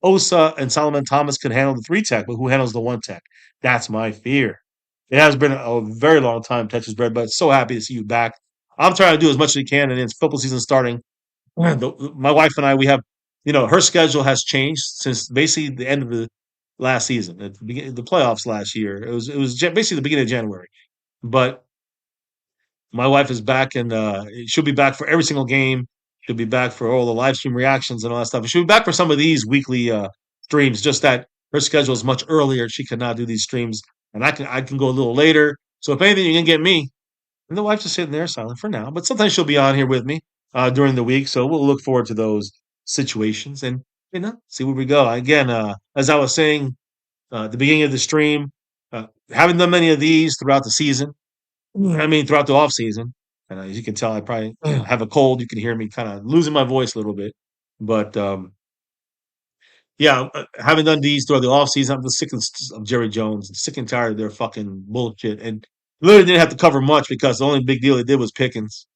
Osa and Solomon Thomas can handle the 3 tech, but who handles the 1 tech? That's my fear. It has been a very long time, Texas Bred, but so happy to see you back. I'm trying to do as much as I can, and it's football season starting. My wife and I, we have, her schedule has changed since basically the end of the last season, at the beginning, the playoffs last year. It was basically the beginning of January, but my wife is back, and she'll be back for every single game. She'll be back for all the live stream reactions and all that stuff. She'll be back for some of these weekly streams. Just that her schedule is much earlier. She cannot do these streams, and I can go a little later. So if anything, you can get me. And the wife's just sitting there silent for now. But sometimes she'll be on here with me during the week. So we'll look forward to those situations and see where we go. Again, as I was saying at the beginning of the stream, haven't done many of these throughout the season. I mean, throughout the off season, and as you can tell, I probably have a cold. You can hear me kind of losing my voice a little bit, but yeah, having done these throughout the off season, I'm just sick of Jerry Jones, sick and tired of their fucking bullshit, and literally didn't have to cover much because the only big deal they did was Pickens.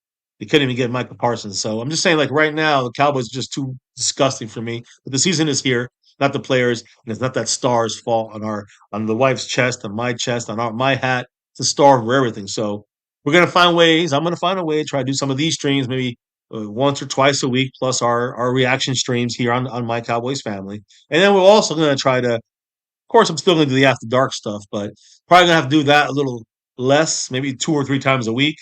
They couldn't even get Michael Parsons. So I'm just saying, like right now, the Cowboys are just too disgusting for me. But the season is here, not the players, and it's not that star's fault on the wife's chest, on my chest, on my hat. It's a star for everything. So we're gonna find ways. I'm gonna find a way to try to do some of these streams, maybe once or twice a week, plus our reaction streams here on my Cowboys family. And then we're also gonna try to. Of course, I'm still gonna do the after dark stuff, but probably gonna have to do that a little less, maybe 2 or 3 times a week,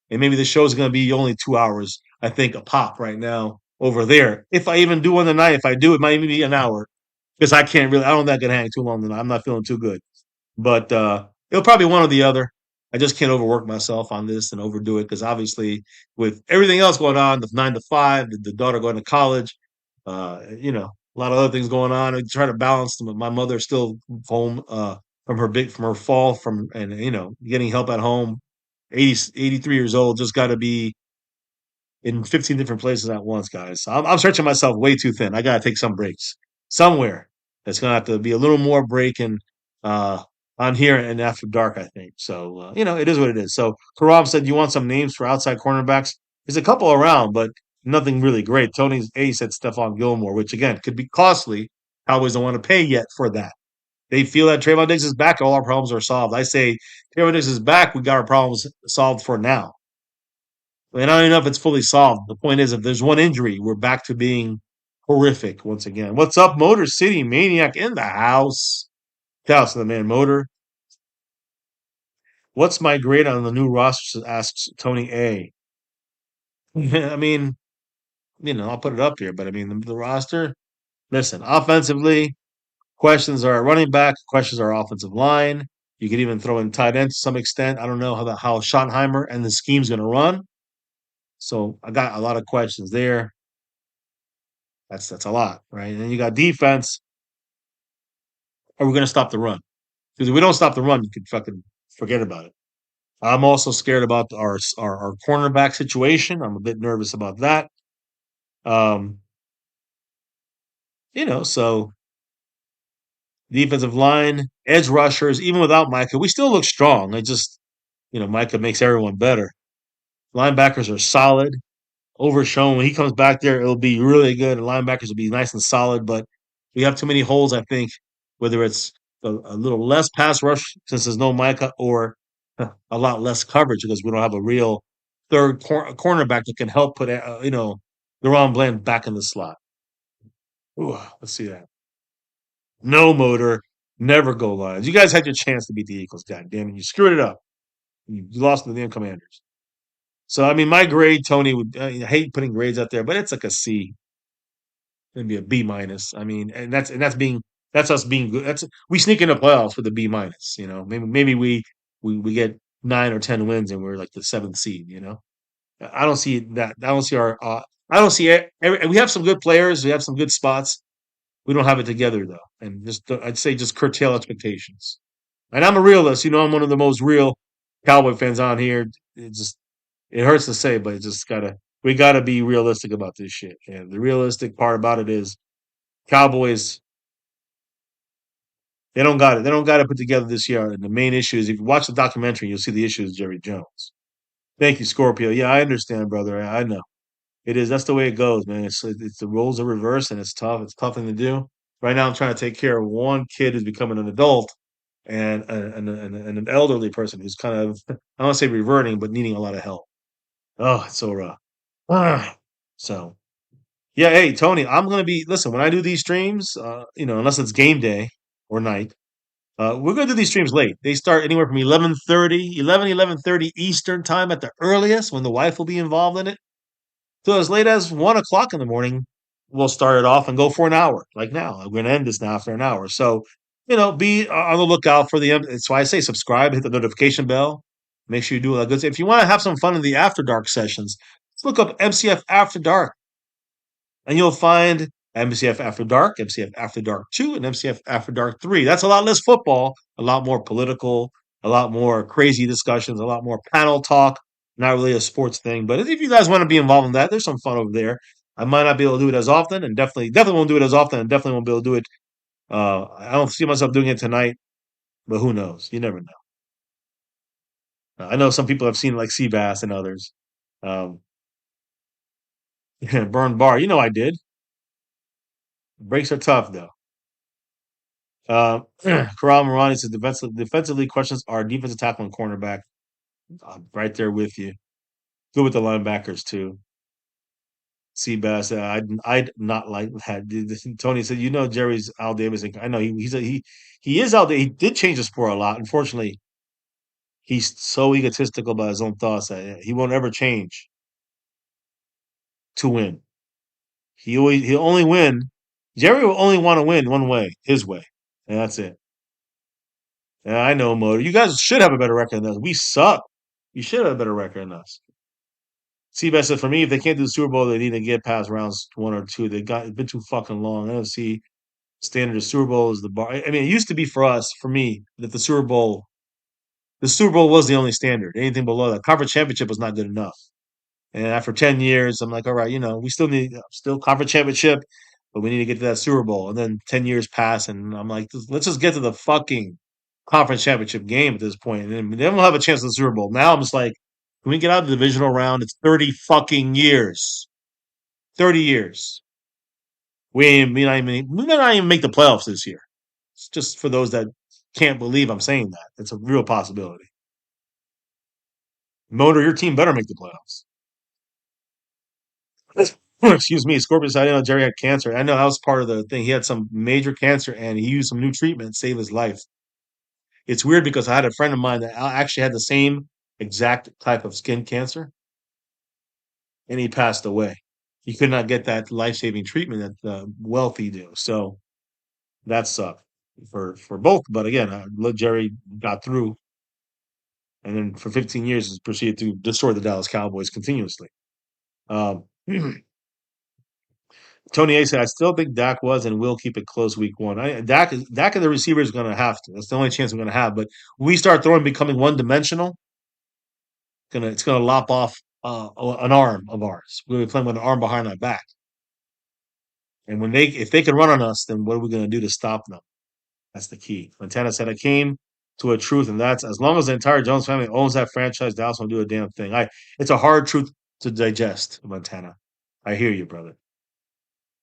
and maybe the show's going to be only 2 hours. I think a pop right now over there. If I even do one tonight, if I do, it might even be an hour because I can't really. I don't think I can hang too long tonight. I'm not feeling too good, but it'll probably be one or the other. I just can't overwork myself on this and overdo it because obviously with everything else going on, the 9 to 5, the daughter going to college, a lot of other things going on. I try to balance them. My mother's still home from her fall from and getting help at home. 83 years old, just got to be in 15 different places at once, guys. So I'm stretching myself way too thin. I got to take some breaks somewhere. It's going to have to be a little more breaking uh, on here and after dark, I think. So, it is what it is. So, Karam said, you want some names for outside cornerbacks? There's a couple around, but nothing really great. Tony's A said Stephon Gilmore, which again could be costly. Cowboys don't want to pay yet for that. They feel that Trayvon Diggs is back, all our problems are solved. I say Trayvon Diggs is back, we got our problems solved for now. And I don't know if it's fully solved. The point is, if there's one injury, we're back to being horrific once again. What's up, Motor City Maniac in the house? Shout out to the man, Motor. What's my grade on the new roster? Asks Tony A. I mean, I'll put it up here, but I mean, the roster. Listen, offensively, questions are running back, questions are offensive line. You could even throw in tight end to some extent. I don't know how Schottenheimer and the scheme's going to run. So I got a lot of questions there. That's a lot, right? And then you got defense. Are we going to stop the run? Because if we don't stop the run, you can fucking forget about it. I'm also scared about our cornerback situation. I'm a bit nervous about that. Um, so defensive line, edge rushers, even without Micah, we still look strong. It just, Micah makes everyone better. Linebackers are solid. Overshown. When he comes back there, it'll be really good. And linebackers will be nice and solid, but we have too many holes, I think, whether it's a little less pass rush since there's no Micah or a lot less coverage because we don't have a real third cornerback that can help put, Deron Bland back in the slot. Ooh, let's see that. No motor, never go Lions. You guys had your chance to beat the Eagles. God damn it. You screwed it up. You lost to the Commanders. So, I mean, my grade, Tony, I hate putting grades out there, but it's like a C. Maybe a B minus. I mean, and that's us being good. That's we sneak in the playoffs with a B minus. Maybe we get 9 or 10 wins and we're like the seventh seed. I don't see that. I don't see our. I don't see it. We have some good players. We have some good spots. We don't have it together though, and just I'd say just curtail expectations. And I'm a realist. I'm one of the most real Cowboy fans on here. It hurts to say, but we gotta be realistic about this shit. And the realistic part about it is Cowboys, they don't got it. They don't got it put together this year. And the main issue is if you watch the documentary, you'll see the issue is Jerry Jones. Thank you, Scorpio. Yeah, I understand, brother. I know. It is. That's the way it goes, man. It's the roles are reversed and it's tough. It's a tough thing to do. Right now, I'm trying to take care of one kid who's becoming an adult and an elderly person who's kind of, I don't want to say reverting, but needing a lot of help. Oh, it's so rough. So yeah, hey Tony, I'm gonna be listen when I do these streams. Unless it's game day or night, we're gonna do these streams late. They start anywhere from 11:30 Eastern time at the earliest when the wife will be involved in it. So as late as 1 o'clock in the morning, we'll start it off and go for an hour. Like now, we're gonna end this now after an hour. So be on the lookout for the. That's why I say subscribe, hit the notification bell. Make sure you do a good. If you want to have some fun in the after dark sessions, let's look up MCF After Dark and you'll find MCF After Dark, MCF After Dark 2, and MCF After Dark 3. That's a lot less football, a lot more political, a lot more crazy discussions, a lot more panel talk. Not really a sports thing, but if you guys want to be involved in that, there's some fun over there. I might not be able to do it as often, and definitely won't do it as often, and definitely won't be able to do it. I don't see myself doing it tonight, but who knows? You never know. I know some people have seen like Seabass and others. Um, Burn Bar, I did. Breaks are tough though. Corral Marani says defensively questions are defensive tackle and cornerback. I'm right there with you. Good with the linebackers too. Seabass, I'd not like that. Tony said, Jerry's Al Davis. I know he is Al. He did change the sport a lot. Unfortunately, He's so egotistical about his own thoughts that he won't ever change to win. He'll only win. Jerry will only want to win one way, his way, and that's it. And I know, Motor. You guys should have a better record than us. We suck. You should have a better record than us. Seabass said, for me, if they can't do the Super Bowl, they need to get past rounds one or two. They got it's been too fucking long. NFC standard of Super Bowl is the bar. I mean, it used to be for us, for me, that the Super Bowl was the only standard. Anything below that, conference championship was not good enough. And after 10 years, I'm like, all right, we still need still conference championship, but we need to get to that Super Bowl. And then 10 years pass, and I'm like, let's just get to the fucking conference championship game at this point. And then we'll have a chance at the Super Bowl. Now I'm just like, can we get out of the divisional round? It's 30 fucking years. 30 years. We may not even make the playoffs this year. It's just for those that can't believe I'm saying that. It's a real possibility. Motor, your team better make the playoffs. Excuse me, Scorpius. I didn't know Jerry had cancer. I know that was part of the thing. He had some major cancer, and he used some new treatment to save his life. It's weird because I had a friend of mine that actually had the same exact type of skin cancer, and he passed away. He could not get that life-saving treatment that the wealthy do. So that sucked for both. But again, Jerry got through, and then for 15 years, he proceeded to destroy the Dallas Cowboys continuously. Um, Tony A said, I still think Dak was and will keep it close week one. Dak and the receiver is going to have to. That's the only chance we're going to have. But when we start throwing, becoming one dimensional, it's gonna lop off an arm of ours. We'll be playing with an arm behind our back. And if they can run on us, then what are we going to do to stop them? That's the key. Montana said, I came to a truth, and that's as long as the entire Jones family owns that franchise, Dallas won't do a damn thing. It's a hard truth to digest, Montana. I hear you, brother.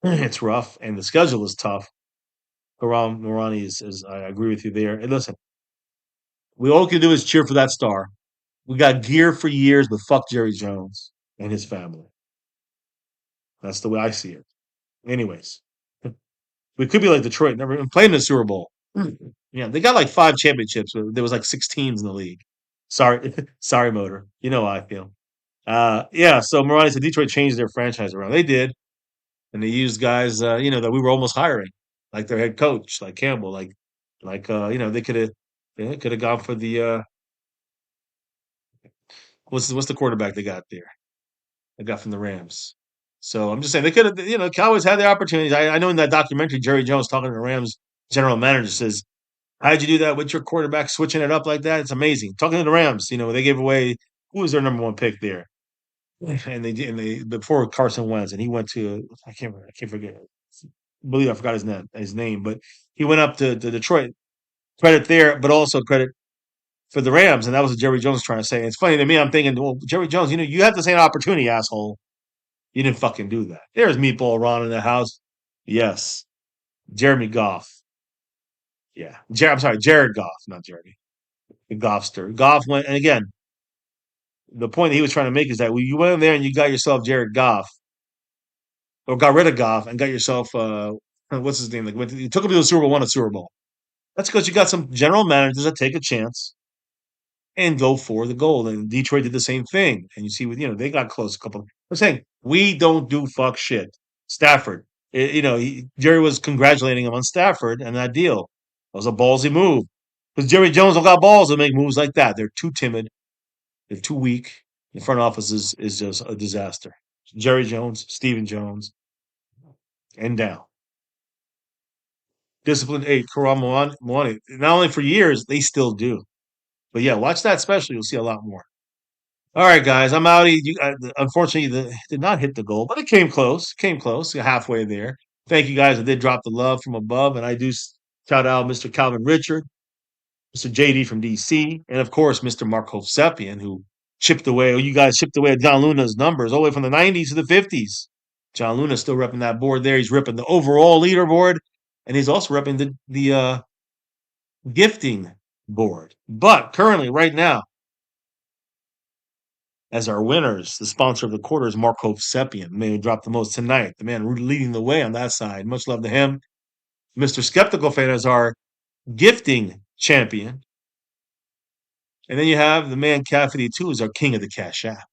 It's rough, and the schedule is tough. Haram Morani is I agree with you there. And listen, we all can do is cheer for that star. We got gear for years, but fuck Jerry Jones and his family. That's the way I see it. Anyways, we could be like Detroit, never even played in the Super Bowl. Yeah, they got like 5 championships. There was like 6 teams in the league. Sorry, sorry, Motor. You know how I feel. Yeah. So Morani said Detroit changed their franchise around. They did, and they used guys, that we were almost hiring, like their head coach, like Campbell, they could have gone for the what's the quarterback they got there? They got from the Rams. So I'm just saying they could have, Cowboys had the opportunities. I know in that documentary, Jerry Jones talking to the Rams general manager says, how'd you do that with your quarterback switching it up like that? It's amazing. Talking to the Rams, they gave away who was their number one pick there, and they before Carson Wentz, and he went to I can't forget. I believe I forgot his name, but he went up to Detroit. Credit there, but also credit for the Rams, and that was what Jerry Jones was trying to say. And it's funny to me. I'm thinking, well, Jerry Jones, you had the same opportunity, asshole. You didn't fucking do that. There's Meatball Ron in the house. Yes, Jeremy Goff. Yeah, I'm sorry, Jared Goff, not Jeremy. The Goffster. Goff went, and again, the point that he was trying to make is that when you went in there and you got yourself Jared Goff, or got rid of Goff and got yourself what's his name? Like you took him to the Super Bowl, won a Super Bowl. That's because you got some general managers that take a chance and go for the goal. And Detroit did the same thing. And you see, they got close a couple. I'm saying we don't do fuck shit. Stafford, Jerry was congratulating him on Stafford and that deal. That was a ballsy move because Jerry Jones don't got balls to make moves like that. They're too timid. They're too weak. The front office is just a disaster. Jerry Jones, Stephen Jones, and down. Disciplined 8, Karam Moani. Not only for years, they still do. But yeah, watch that special. You'll see a lot more. All right, guys, I'm out. Unfortunately, did not hit the goal, but it came close. Came close, halfway there. Thank you, guys. I did drop the love from above, and I do shout out Mr. Calvin Richard, Mr. JD from DC, and of course, Mr. Mark Hovsepian, who chipped away. Oh, you guys chipped away at John Luna's numbers all the way from the 90s to the 50s. John Luna's still repping that board there. He's ripping the overall leaderboard, and he's also repping the gifting board. But currently, right now, as our winners, the sponsor of the quarter is Mark Hovsepian, the man who dropped the most tonight, the man leading the way on that side. Much love to him. Mr. Skeptical Fan is our gifting champion. And then you have the man Cafferty too, is our king of the Cash App.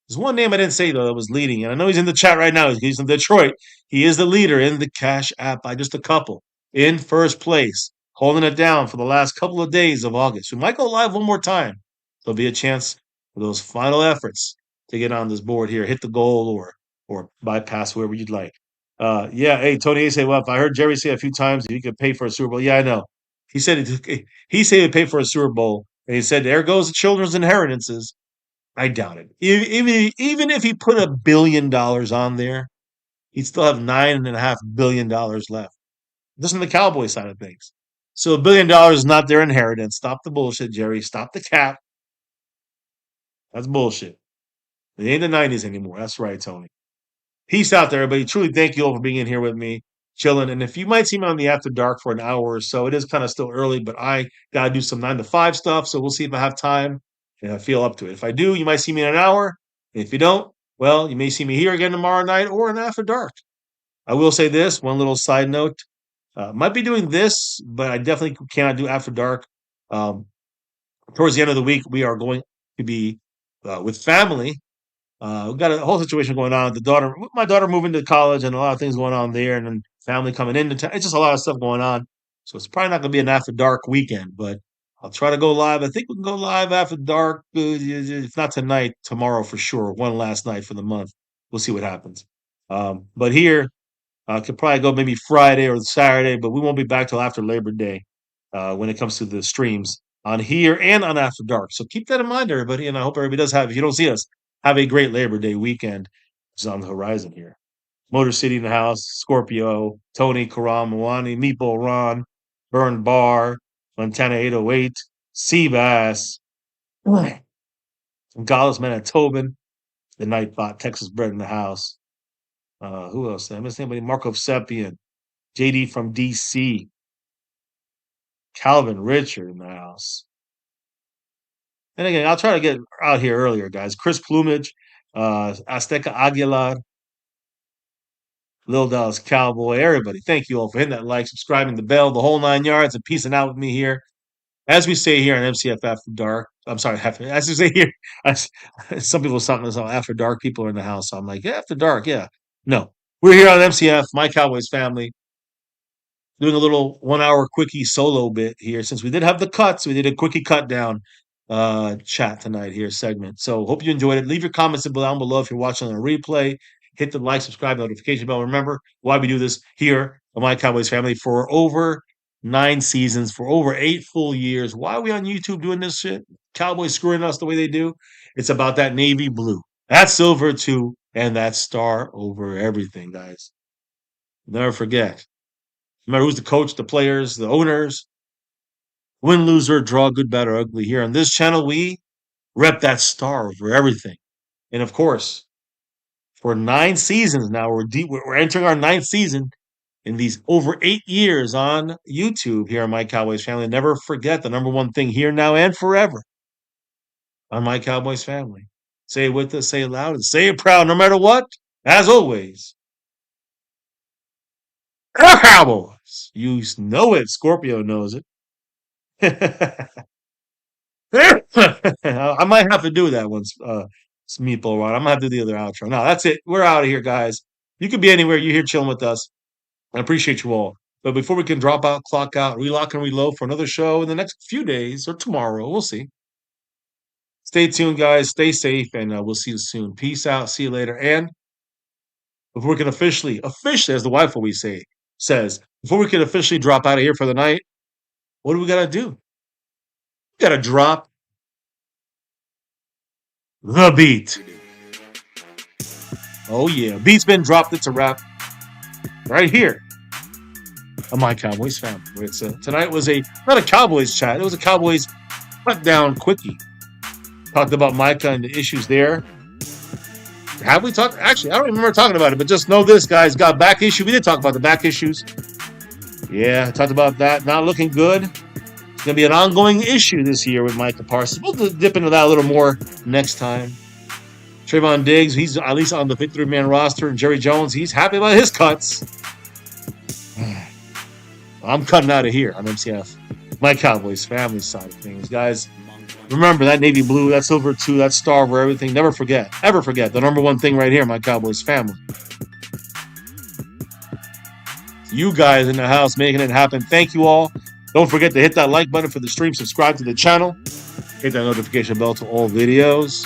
There's one name I didn't say though that was leading, and I know he's in the chat right now. He's in Detroit. He is the leader in the Cash App by just a couple, in first place, holding it down for the last couple of days of August. We might go live one more time. There'll be a chance for those final efforts to get on this board here, hit the goal or bypass whoever you'd like. Yeah, hey Tony, say well. I heard Jerry say a few times he could pay for a Super Bowl. Yeah, I know. He said he said he'd pay for a Super Bowl, and he said there goes the children's inheritances. I doubt it. Even if he put $1 billion on there, he'd still have $9.5 billion left. This is the Cowboy side of things. So $1 billion is not their inheritance. Stop the bullshit, Jerry. Stop the cap. That's bullshit. It ain't the 90s anymore. That's right, Tony. Peace out there, everybody. Truly thank you all for being in here with me, chilling. And if you might see me on the After Dark for an hour or so, it is kind of still early, but I got to do some 9 to 5 stuff. So we'll see if I have time and I feel up to it. If I do, you might see me in an hour. And if you don't, well, you may see me here again tomorrow night or in After Dark. I will say this one little side note. Might be doing this, but I definitely cannot do After Dark. Um, Towards the end of the week, we are going to be with family. We've got a whole situation going on. My daughter moving to college, and a lot of things going on there, and then family coming into town. It's just a lot of stuff going on. So it's probably not going to be an After Dark weekend, but I'll try to go live. I think we can go live after dark. If not tonight, tomorrow for sure. One last night for the month. We'll see what happens. But here, could probably go maybe Friday or Saturday, but we won't be back till after Labor Day when it comes to the streams on here and on After Dark. So keep that in mind, everybody. And I hope everybody does have, if you don't see us, have a great Labor Day weekend. Is on the horizon here. Motor City in the house, Scorpio, Tony, Karam, Mwani, Meepo, Ron, Burn Bar, Montana 808, Seabass, Gonzalez, Manitoban, the Nightbot, Texas Bread in the house. Who else? I missed anybody? Marco Sepian, JD from DC, Calvin Richard in the house. And again, I'll try to get out here earlier, guys. Chris Plumage, Azteca Aguilar, Lil Dallas Cowboy, everybody. Thank you all for hitting that like, subscribing, the bell, the whole 9 yards, and peacing out with me here. As we say here on MCF After Dark, I'm sorry, as we say here, some people are talking about After Dark, people are in the house. So I'm like, yeah, After Dark, yeah. No, we're here on MCF, My Cowboys Family, doing a little 1 hour quickie solo bit here. Since we did have the cuts, we did a quickie cut down chat tonight here segment. So hope you enjoyed it. Leave your comments down below if you're watching on a replay. Hit the like, subscribe, notification bell. Remember why we do this here on My Cowboys Family for over 9 seasons, for over 8 full years. Why are we on YouTube doing this shit? Cowboys screwing us the way they do. It's about that navy blue, that silver too, and that star over everything, guys. Never forget. Remember who's the coach, the players, the owners. Win, lose, or draw, good, bad, or ugly. Here on this channel, we rep that star over everything. And of course, for 9 seasons now, we're entering our 9th season in these over 8 years on YouTube here on My Cowboys Family. Never forget the number one thing here, now, and forever on My Cowboys Family. Say it with us, say it loud, and say it proud, no matter what. As always, Cowboys. You know it. Scorpio knows it. I might have to do that once, Meatball Rod. I'm gonna have to do the other outro. No, that's it. We're out of here, guys. You could be anywhere. You're here chilling with us. I appreciate you all. But before we can drop out, clock out, relock and reload for another show in the next few days or tomorrow, we'll see. Stay tuned, guys. Stay safe, and we'll see you soon. Peace out. See you later. And before we can officially, as the wife always says, before we can officially drop out of here for the night, what do we gotta do? We gotta drop the beat. Oh yeah, beat's been dropped. It's a wrap. Right here on My Cowboys Family. It's tonight was not a Cowboys chat. It was a Cowboys cut down quickie. Talked about Micah and the issues there. Have we talked? Actually, I don't remember talking about it, but just know this, guys. Got back issue. We did talk about the back issues. Yeah, talked about that. Not looking good. It's going to be an ongoing issue this year with Micah Parsons. We'll dip into that a little more next time. Trayvon Diggs, he's at least on the 53-man roster. And Jerry Jones, he's happy about his cuts. I'm cutting out of here on MCF. My Cowboys Family side of things, guys. Remember that navy blue, that silver 2, that star over everything. Never forget. Ever forget. The number one thing right here, my Cowboys family. You guys in the house making it happen. Thank you all. Don't forget to hit that like button for the stream. Subscribe to the channel. Hit that notification bell to all videos.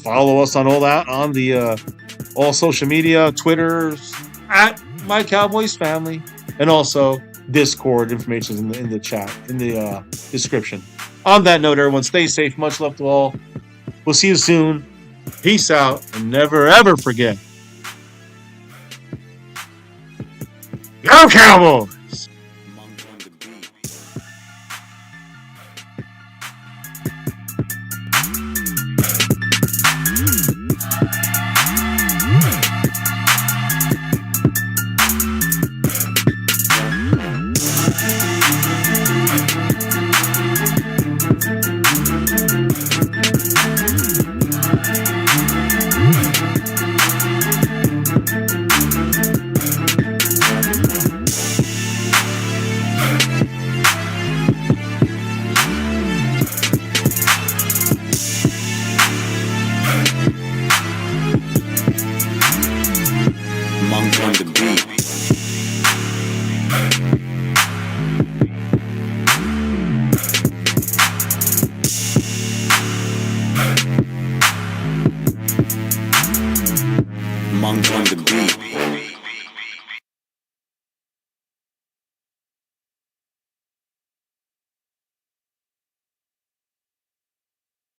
Follow us on all that on the all social media, Twitter at MyCowboysFamily, and also Discord. Information in the chat, in the description. On that note, everyone, stay safe. Much love to all. We'll see you soon. Peace out, and never ever forget. Go Cowboys! Monk on the beat. Monk on the beat.